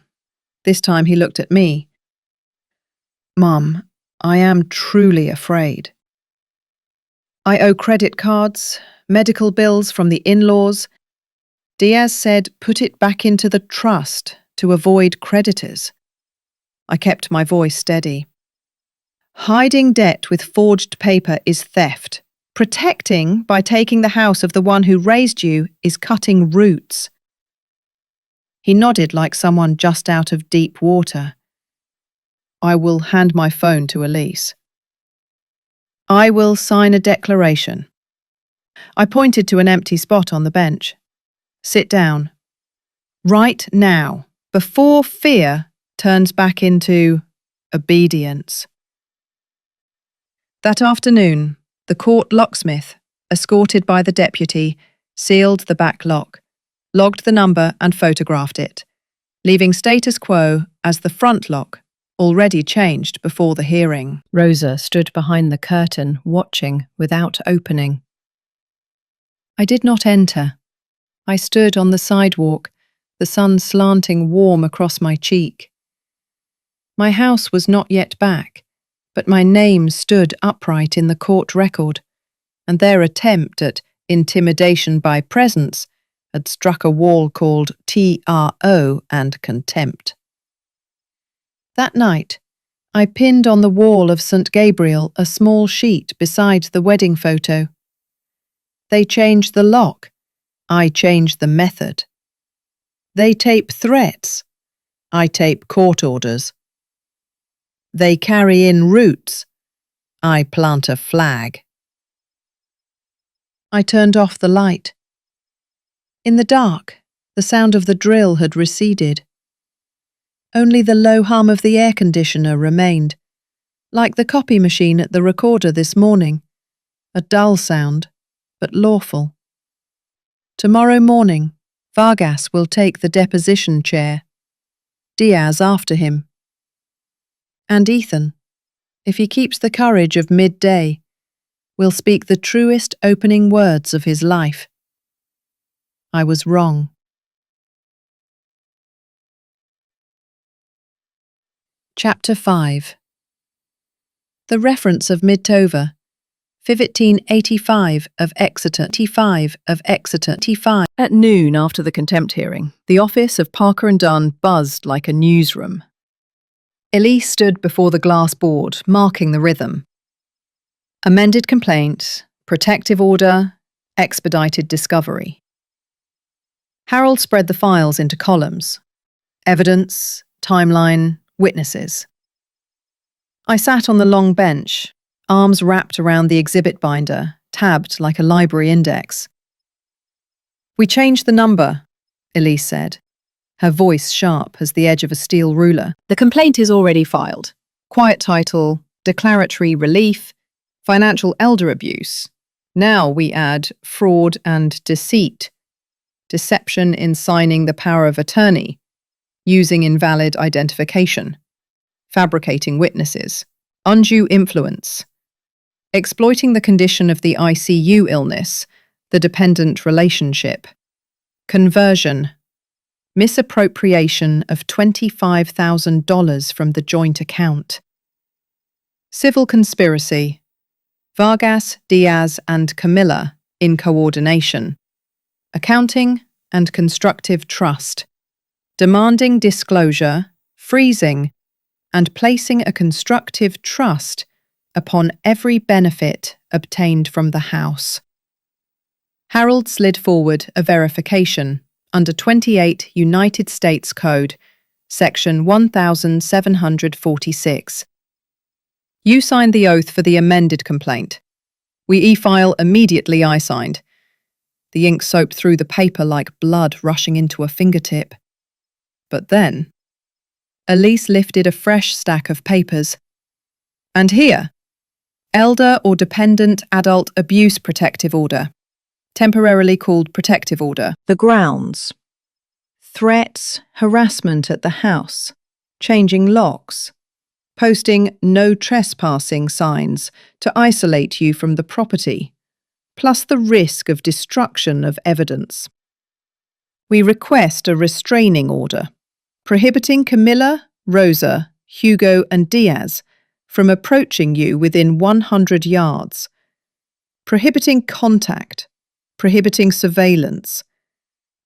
This time he looked at me. Mum, I am truly afraid. I owe credit cards, medical bills from the in-laws. Diaz said put it back into the trust to avoid creditors. I kept my voice steady. Hiding debt with forged paper is theft. Protecting by taking the house of the one who raised you is cutting roots. He nodded like someone just out of deep water. I will hand my phone to Elise. I will sign a declaration. I pointed to an empty spot on the bench. Sit down. Right now, before fear turns back into obedience. That afternoon, the court locksmith, escorted by the deputy, sealed the back lock, logged the number and photographed it, leaving status quo as the front lock, already changed before the hearing. Rosa stood behind the curtain, watching without opening. I did not enter. I stood on the sidewalk, the sun slanting warm across my cheek. My house was not yet back, but my name stood upright in the court record, and their attempt at intimidation by presence had struck a wall called TRO and contempt. That night, I pinned on the wall of St. Gabriel a small sheet beside the wedding photo. They changed the lock. I changed the method. They tape threats. I tape court orders. They carry in roots. I plant a flag. I turned off the light. In the dark, the sound of the drill had receded. Only the low hum of the air conditioner remained, like the copy machine at the recorder this morning, a dull sound, but lawful. Tomorrow morning, Vargas will take the deposition chair, Diaz after him. And Ethan, if he keeps the courage of midday, will speak the truest opening words of his life. I was wrong. Chapter 5. The reference of Midtover, 1585 of Exeter, 85 of Exeter, 85. At noon after the contempt hearing, the office of Parker and Dunn buzzed like a newsroom. Elise stood before the glass board, marking the rhythm. Amended complaint, protective order, expedited discovery. Harold spread the files into columns. Evidence, timeline, witnesses. I sat on the long bench, arms wrapped around the exhibit binder, tabbed like a library index. We changed the number, Elise said, her voice sharp as the edge of a steel ruler. The complaint is already filed. Quiet title, declaratory relief, financial elder abuse. Now we add fraud and deceit, deception in signing the power of attorney, using invalid identification, fabricating witnesses, undue influence, exploiting the condition of the ICU illness, the dependent relationship, conversion, misappropriation of $25,000 from the joint account, civil conspiracy, Vargas, Diaz, and Camilla in coordination, accounting and constructive trust, demanding disclosure, freezing, and placing a constructive trust upon every benefit obtained from the house. Harold slid forward a verification under 28 United States Code, Section 1746. You signed the oath for the amended complaint. We e-file immediately, I signed. The ink soaked through the paper like blood rushing into a fingertip. But then, Elise lifted a fresh stack of papers. And here, Elder or Dependent Adult Abuse Protective Order, temporarily called Protective Order. The grounds. Threats, harassment at the house, changing locks, posting no trespassing signs to isolate you from the property, plus the risk of destruction of evidence. We request a restraining order, prohibiting Camilla, Rosa, Hugo and Diaz from approaching you within 100 yards, prohibiting contact, prohibiting surveillance,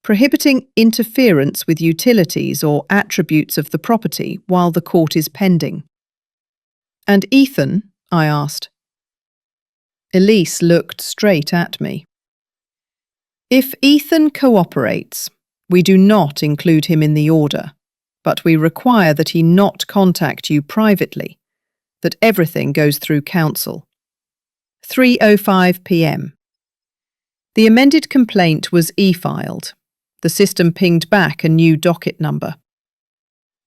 prohibiting interference with utilities or attributes of the property while the court is pending. And Ethan? I asked. Elise looked straight at me. If Ethan cooperates, we do not include him in the order, but we require that he not contact you privately, that everything goes through counsel. 3:05 p.m. The amended complaint was e-filed. The system pinged back a new docket number.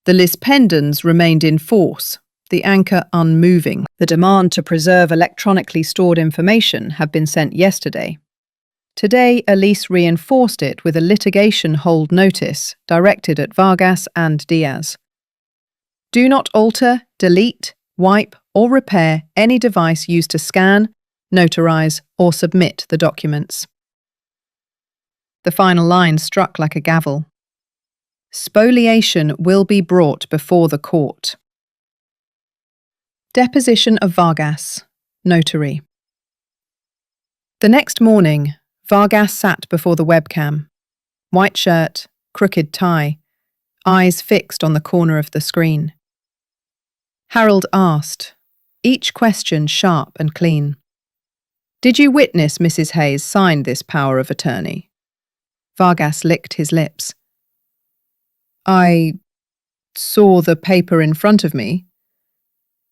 The lis pendens remained in force, the anchor unmoving. The demand to preserve electronically stored information had been sent yesterday. Today, Elise reinforced it with a litigation hold notice directed at Vargas and Diaz. Do not alter, delete, wipe, or repair any device used to scan, notarize, or submit the documents. The final line struck like a gavel. Spoliation will be brought before the court. Deposition of Vargas, notary. The next morning, Vargas sat before the webcam. White shirt, crooked tie, eyes fixed on the corner of the screen. Harold asked, each question sharp and clean. Did you witness Mrs. Hayes sign this power of attorney? Vargas licked his lips. I saw the paper in front of me.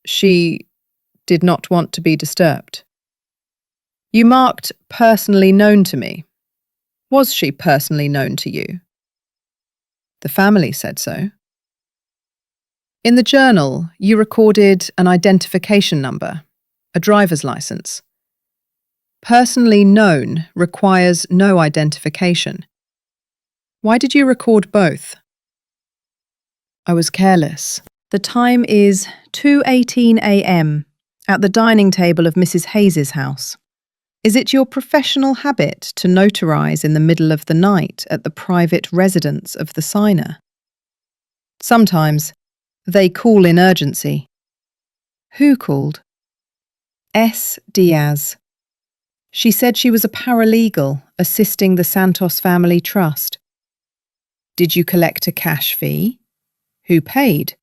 She did not want to be disturbed. You marked personally known to me. Was she personally known to you? The family said so. In the journal, you recorded an identification number, a driver's license. Personally known requires no identification. Why did you record both? I was careless. The time is 2:18 a.m. at the dining table of Mrs. Hayes's house. Is it your professional habit to notarize in the middle of the night at the private residence of the signer? Sometimes. They call in urgency. Who called? S. Diaz. She said she was a paralegal assisting the Santos Family Trust. Did you collect a cash fee? Who paid?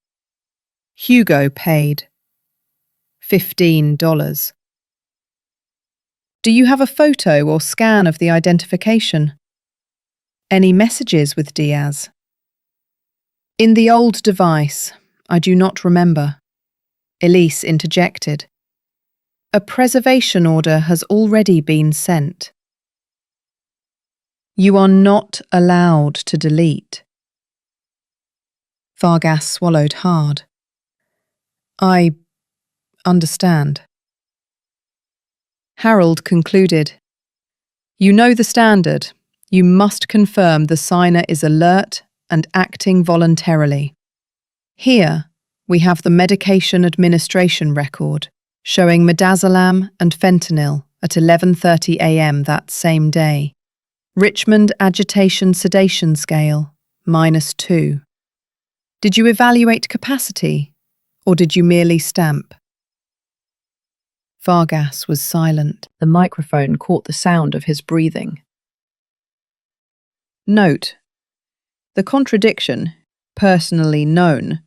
Hugo paid. $15. Do you have a photo or scan of the identification? Any messages with Diaz? In the old device, I do not remember. Elise interjected. A preservation order has already been sent. You are not allowed to delete. Vargas swallowed hard. I understand. Harold concluded. You know the standard. You must confirm the signer is alert and acting voluntarily. Here, we have the medication administration record showing midazolam and fentanyl at 11:30 a.m. that same day. Richmond Agitation Sedation Scale, -2. Did you evaluate capacity, or did you merely stamp? Vargas was silent. The microphone caught the sound of his breathing. Note: the contradiction personally known,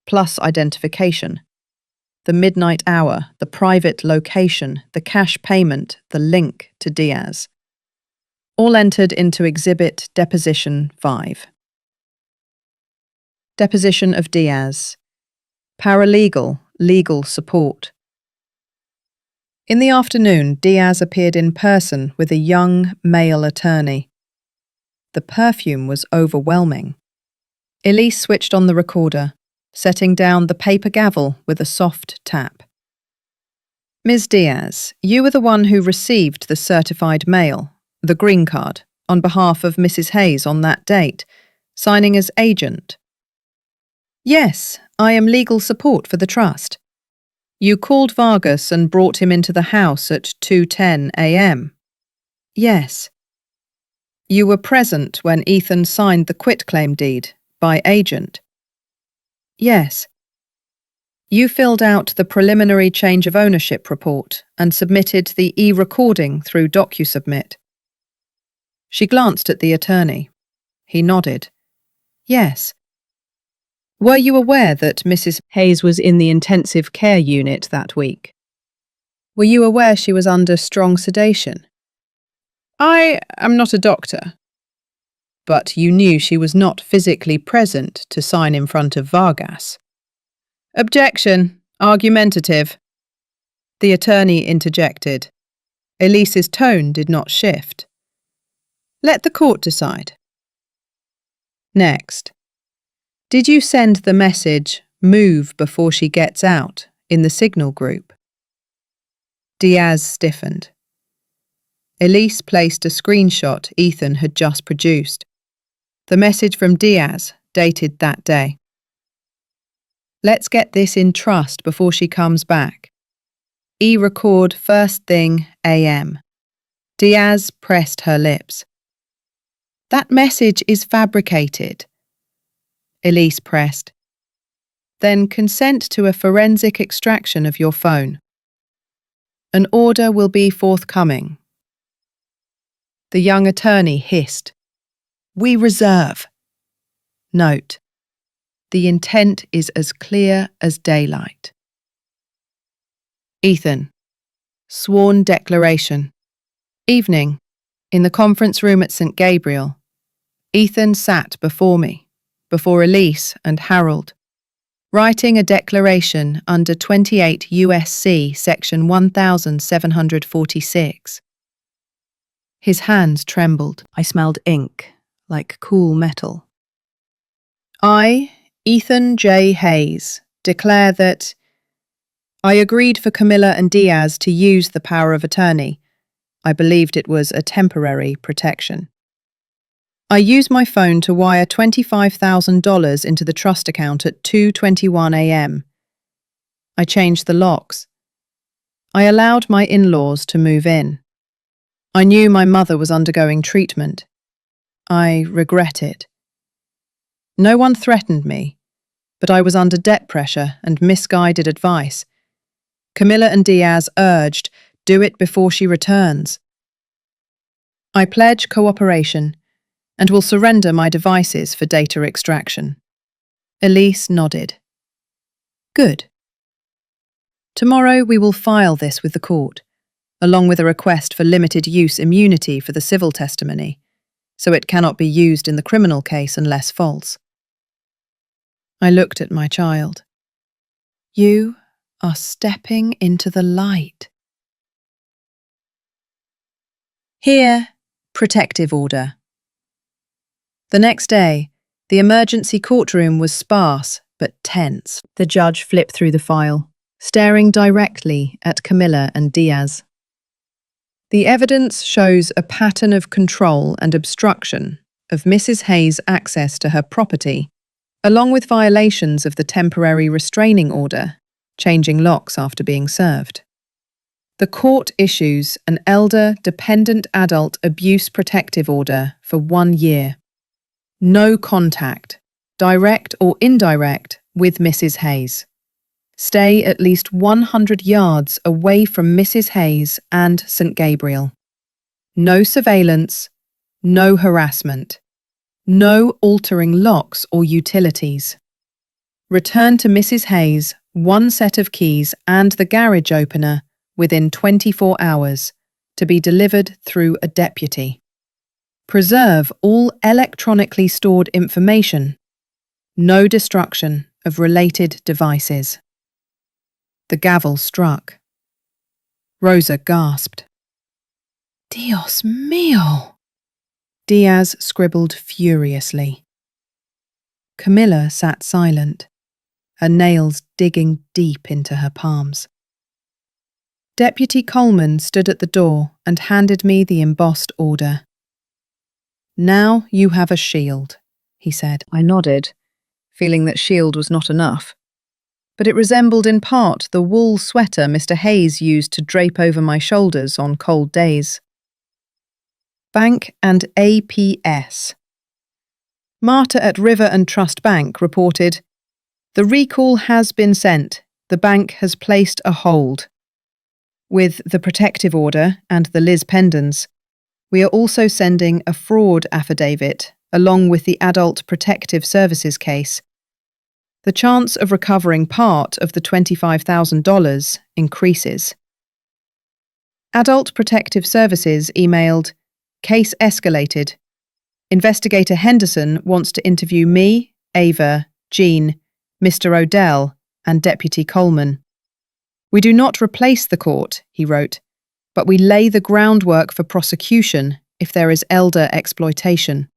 plus identification. The midnight hour, the private location, the cash payment, the link to Diaz. All entered into Exhibit Deposition 5. Deposition of Diaz. Paralegal, legal support. In the afternoon, Diaz appeared in person with a young male attorney. The perfume was overwhelming. Elise switched on the recorder, setting down the paper gavel with a soft tap. Ms. Diaz, you were the one who received the certified mail, the green card, on behalf of Mrs. Hayes on that date, signing as agent. Yes, I am legal support for the trust. You called Vargas and brought him into the house at 2:10 a.m. Yes. You were present when Ethan signed the quitclaim deed by agent. Yes. You filled out the preliminary change of ownership report and submitted the e-recording through DocuSubmit. She glanced at the attorney. He nodded. Yes. Were you aware that Mrs. Hayes was in the intensive care unit that week? Were you aware she was under strong sedation? I am not a doctor. But you knew she was not physically present to sign in front of Vargas. Objection. Argumentative. The attorney interjected. Elise's tone did not shift. Let the court decide. Next. Did you send the message, "Move before she gets out," in the signal group? Diaz stiffened. Elise placed a screenshot Ethan had just produced. The message from Diaz, dated that day. Let's get this in trust before she comes back. E-record first thing a.m. Diaz pressed her lips. That message is fabricated. Elise pressed. Then consent to a forensic extraction of your phone. An order will be forthcoming. The young attorney hissed. We reserve. Note. The intent is as clear as daylight. Ethan. Sworn declaration. Evening. In the conference room at St. Gabriel. Ethan sat before me, before Elise and Harold, writing a declaration under 28 USC section 1746. His hands trembled. I smelled ink, like cool metal. I, Ethan J. Hayes, declare that I agreed for Camilla and Diaz to use the power of attorney. I believed it was a temporary protection. I used my phone to wire $25,000 into the trust account at 2:21 a.m. I changed the locks. I allowed my in-laws to move in. I knew my mother was undergoing treatment. I regret it. No one threatened me, but I was under debt pressure and misguided advice. Camilla and Diaz urged, do it before she returns. I pledge cooperation and will surrender my devices for data extraction. Elise nodded. Good. Tomorrow we will file this with the court, along with a request for limited use immunity for the civil testimony, so it cannot be used in the criminal case unless false. I looked at my child. You are stepping into the light. Here, protective order. The next day, the emergency courtroom was sparse but tense. The judge flipped through the file, staring directly at Camilla and Diaz. The evidence shows a pattern of control and obstruction of Mrs. Hayes' access to her property, along with violations of the temporary restraining order, changing locks after being served. The court issues an elder dependent adult abuse protective order for 1 year. No contact, direct or indirect, with Mrs. Hayes. Stay at least 100 yards away from Mrs. Hayes and St. Gabriel. No surveillance, no harassment. No altering locks or utilities. Return to Mrs. Hayes one set of keys and the garage opener within 24 hours to be delivered through a deputy. Preserve all electronically stored information. No destruction of related devices. The gavel struck. Rosa gasped. Dios mío! Diaz scribbled furiously. Camilla sat silent, her nails digging deep into her palms. Deputy Coleman stood at the door and handed me the embossed order. Now you have a shield, he said. I nodded, feeling that shield was not enough. But it resembled in part the wool sweater Mr. Hayes used to drape over my shoulders on cold days. Bank and APS. Marta at River and Trust Bank reported, "The recall has been sent. The bank has placed a hold." With the protective order and the Liz pendants, we are also sending a fraud affidavit along with the Adult Protective Services case. The chance of recovering part of the $25,000 increases. Adult Protective Services emailed, "Case escalated. Investigator Henderson wants to interview me, Ava, Jean, Mr. Odell, and Deputy Coleman. We do not replace the court," he wrote, "but we lay the groundwork for prosecution if there is elder exploitation."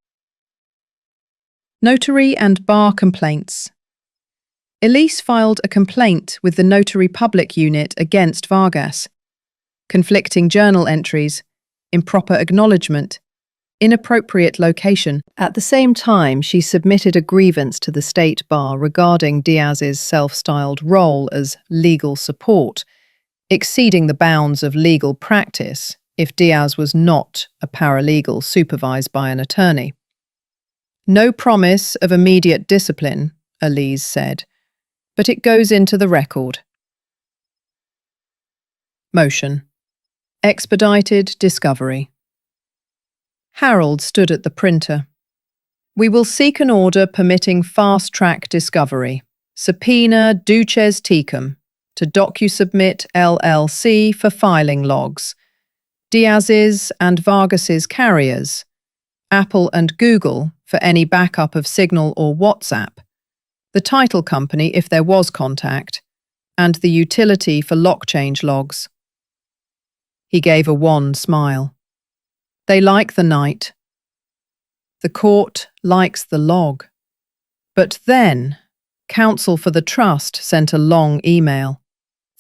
Notary and bar complaints. Elise filed a complaint with the Notary Public Unit against Vargas. Conflicting journal entries, improper acknowledgement, inappropriate location. At the same time, she submitted a grievance to the State Bar regarding Diaz's self-styled role as legal support, exceeding the bounds of legal practice if Diaz was not a paralegal supervised by an attorney. No promise of immediate discipline, Elise said, but it goes into the record. Motion. Expedited discovery. Harold stood at the printer. "We will seek an order permitting fast-track discovery. Subpoena Duces Tecum to DocuSubmit LLC for filing logs. Diaz's and Vargas's carriers. Apple and Google for any backup of Signal or WhatsApp. The title company if there was contact, and the utility for lock change logs." He gave a wan smile. "They like the night. The court likes the log." But then, counsel for the trust sent a long email,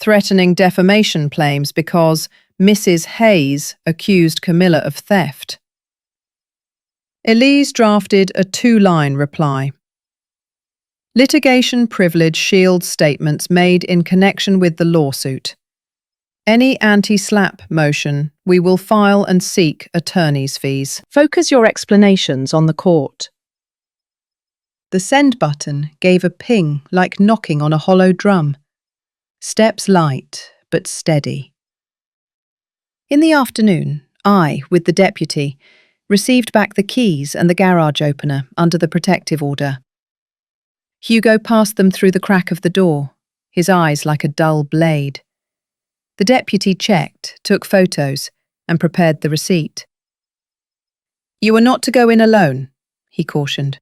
threatening defamation claims because Mrs. Hayes accused Camilla of theft. Elise drafted a 2-line reply. Litigation privilege shields statements made in connection with the lawsuit. Any anti-SLAPP motion, we will file and seek attorney's fees. Focus your explanations on the court. The send button gave a ping like knocking on a hollow drum. Steps light, but steady. In the afternoon, I, with the deputy, received back the keys and the garage opener under the protective order. Hugo passed them through the crack of the door, his eyes like a dull blade. The deputy checked, took photos, and prepared the receipt. "You are not to go in alone," he cautioned.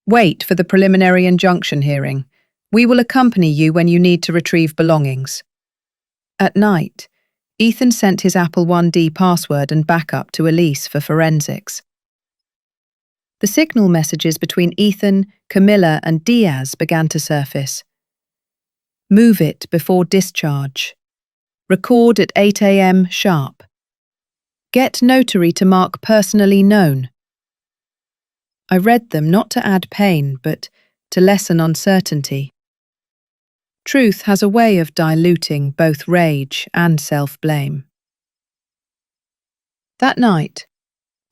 "Wait for the preliminary injunction hearing. We will accompany you when you need to retrieve belongings." At night, Ethan sent his Apple ID password and backup to Elise for forensics. The signal messages between Ethan, Camilla, and Diaz began to surface. "Move it before discharge. Record at 8 a.m. sharp. Get notary to mark personally known." I read them not to add pain, but to lessen uncertainty. Truth has a way of diluting both rage and self-blame. That night,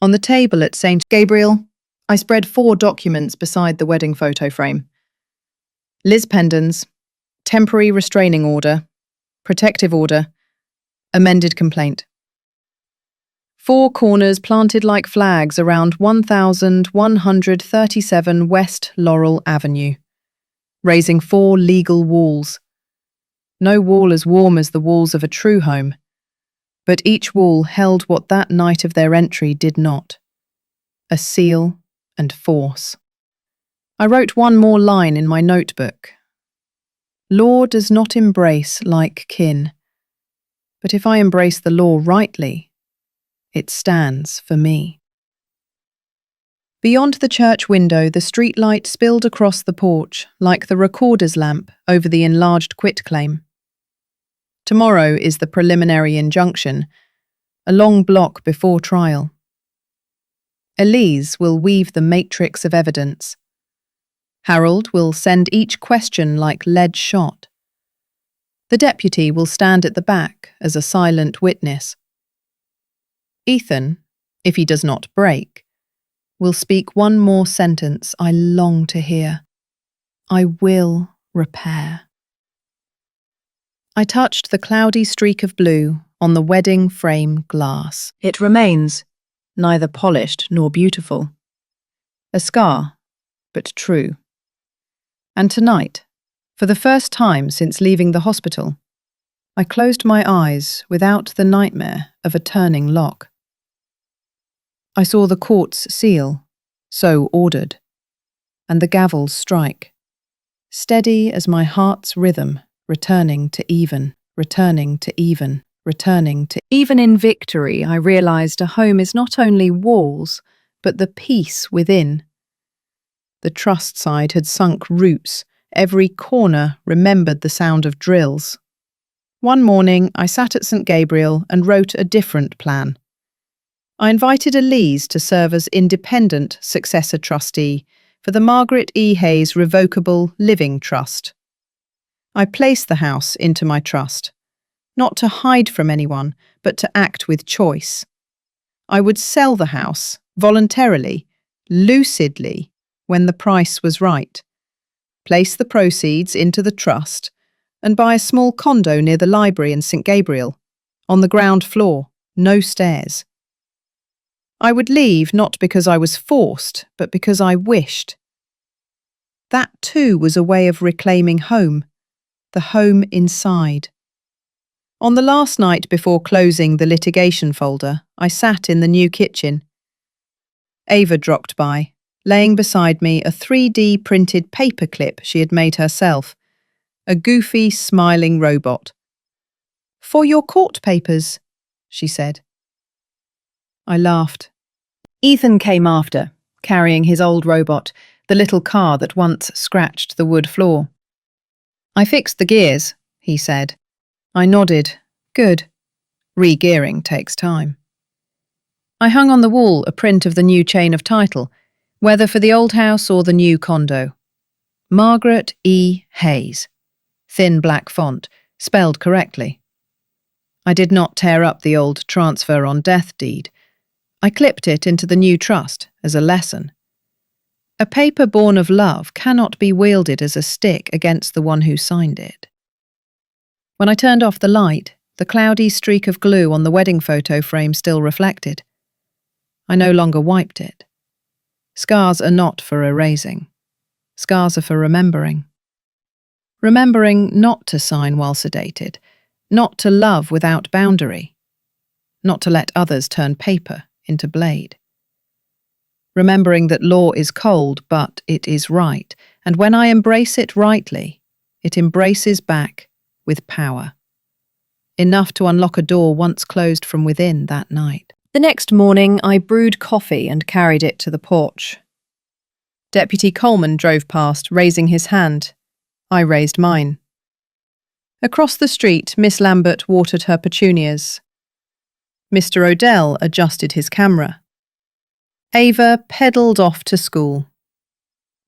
on the table at St. Gabriel, I spread 4 documents beside the wedding photo frame. Liz pendants, temporary restraining order, protective order, amended complaint. 4 corners planted like flags around 1137 West Laurel Avenue, raising 4 legal walls. No wall as warm as the walls of a true home, but each wall held what that night of their entry did not: a seal and force. I wrote one more line in my notebook. Law does not embrace like kin, but if I embrace the law rightly, it stands for me. Beyond the church window, the streetlight spilled across the porch like the recorder's lamp over the enlarged quitclaim. Tomorrow is the preliminary injunction, a long block before trial. Elise will weave the matrix of evidence. Harold will send each question like lead shot. The deputy will stand at the back as a silent witness. Ethan, if he does not break, will speak one more sentence I long to hear. I will repair. I touched the cloudy streak of blue on the wedding frame glass. It remains, neither polished nor beautiful. A scar, but true. And tonight, for the first time since leaving the hospital, I closed my eyes without the nightmare of a turning lock. I saw the court's seal, so ordered, and the gavels strike, steady as my heart's rhythm, returning to even, returning to even, returning to even. In victory, I realized a home is not only walls, but the peace within. The trust side had sunk roots. Every corner remembered the sound of drills. One morning, I sat at St. Gabriel and wrote a different plan. I invited Elise to serve as independent successor trustee for the Margaret E. Hayes Revocable Living Trust. I placed the house into my trust, not to hide from anyone, but to act with choice. I would sell the house voluntarily, lucidly, when the price was right, place the proceeds into the trust, and buy a small condo near the library in St. Gabriel, on the ground floor, no stairs. I would leave not because I was forced, but because I wished. That too was a way of reclaiming home, the home inside. On the last night before closing the litigation folder, I sat in the new kitchen. Ava dropped by, laying beside me a 3D printed paperclip she had made herself, a goofy, smiling robot. "For your court papers," she said. I laughed. Ethan came after, carrying his old robot, the little car that once scratched the wood floor. "I fixed the gears," he said. I nodded. Good. Re-gearing takes time. I hung on the wall a print of the new chain of title, whether for the old house or the new condo. Margaret E. Hayes. Thin black font, spelled correctly. I did not tear up the old transfer on death deed. I clipped it into the new trust as a lesson. A paper born of love cannot be wielded as a stick against the one who signed it. When I turned off the light, the cloudy streak of glue on the wedding photo frame still reflected. I no longer wiped it. Scars are not for erasing. Scars are for remembering. Remembering not to sign while sedated, not to love without boundary, not to let others turn paper into blade. Remembering that law is cold, but it is right, and when I embrace it rightly, it embraces back with power. Enough to unlock a door once closed from within that night. The next morning, I brewed coffee and carried it to the porch. Deputy Coleman drove past, raising his hand. I raised mine. Across the street, Miss Lambert watered her petunias. Mr. Odell adjusted his camera. Ava pedalled off to school.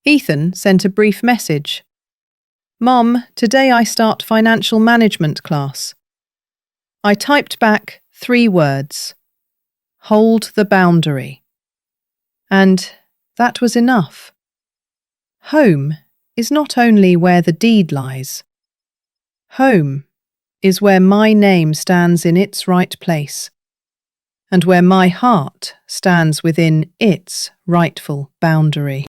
Ethan sent a brief message. "Mum, today I start financial management class." I typed back 3 words. Hold the boundary. And that was enough. Home is not only where the deed lies. Home is where my name stands in its right place. and where my heart stands within its rightful boundary.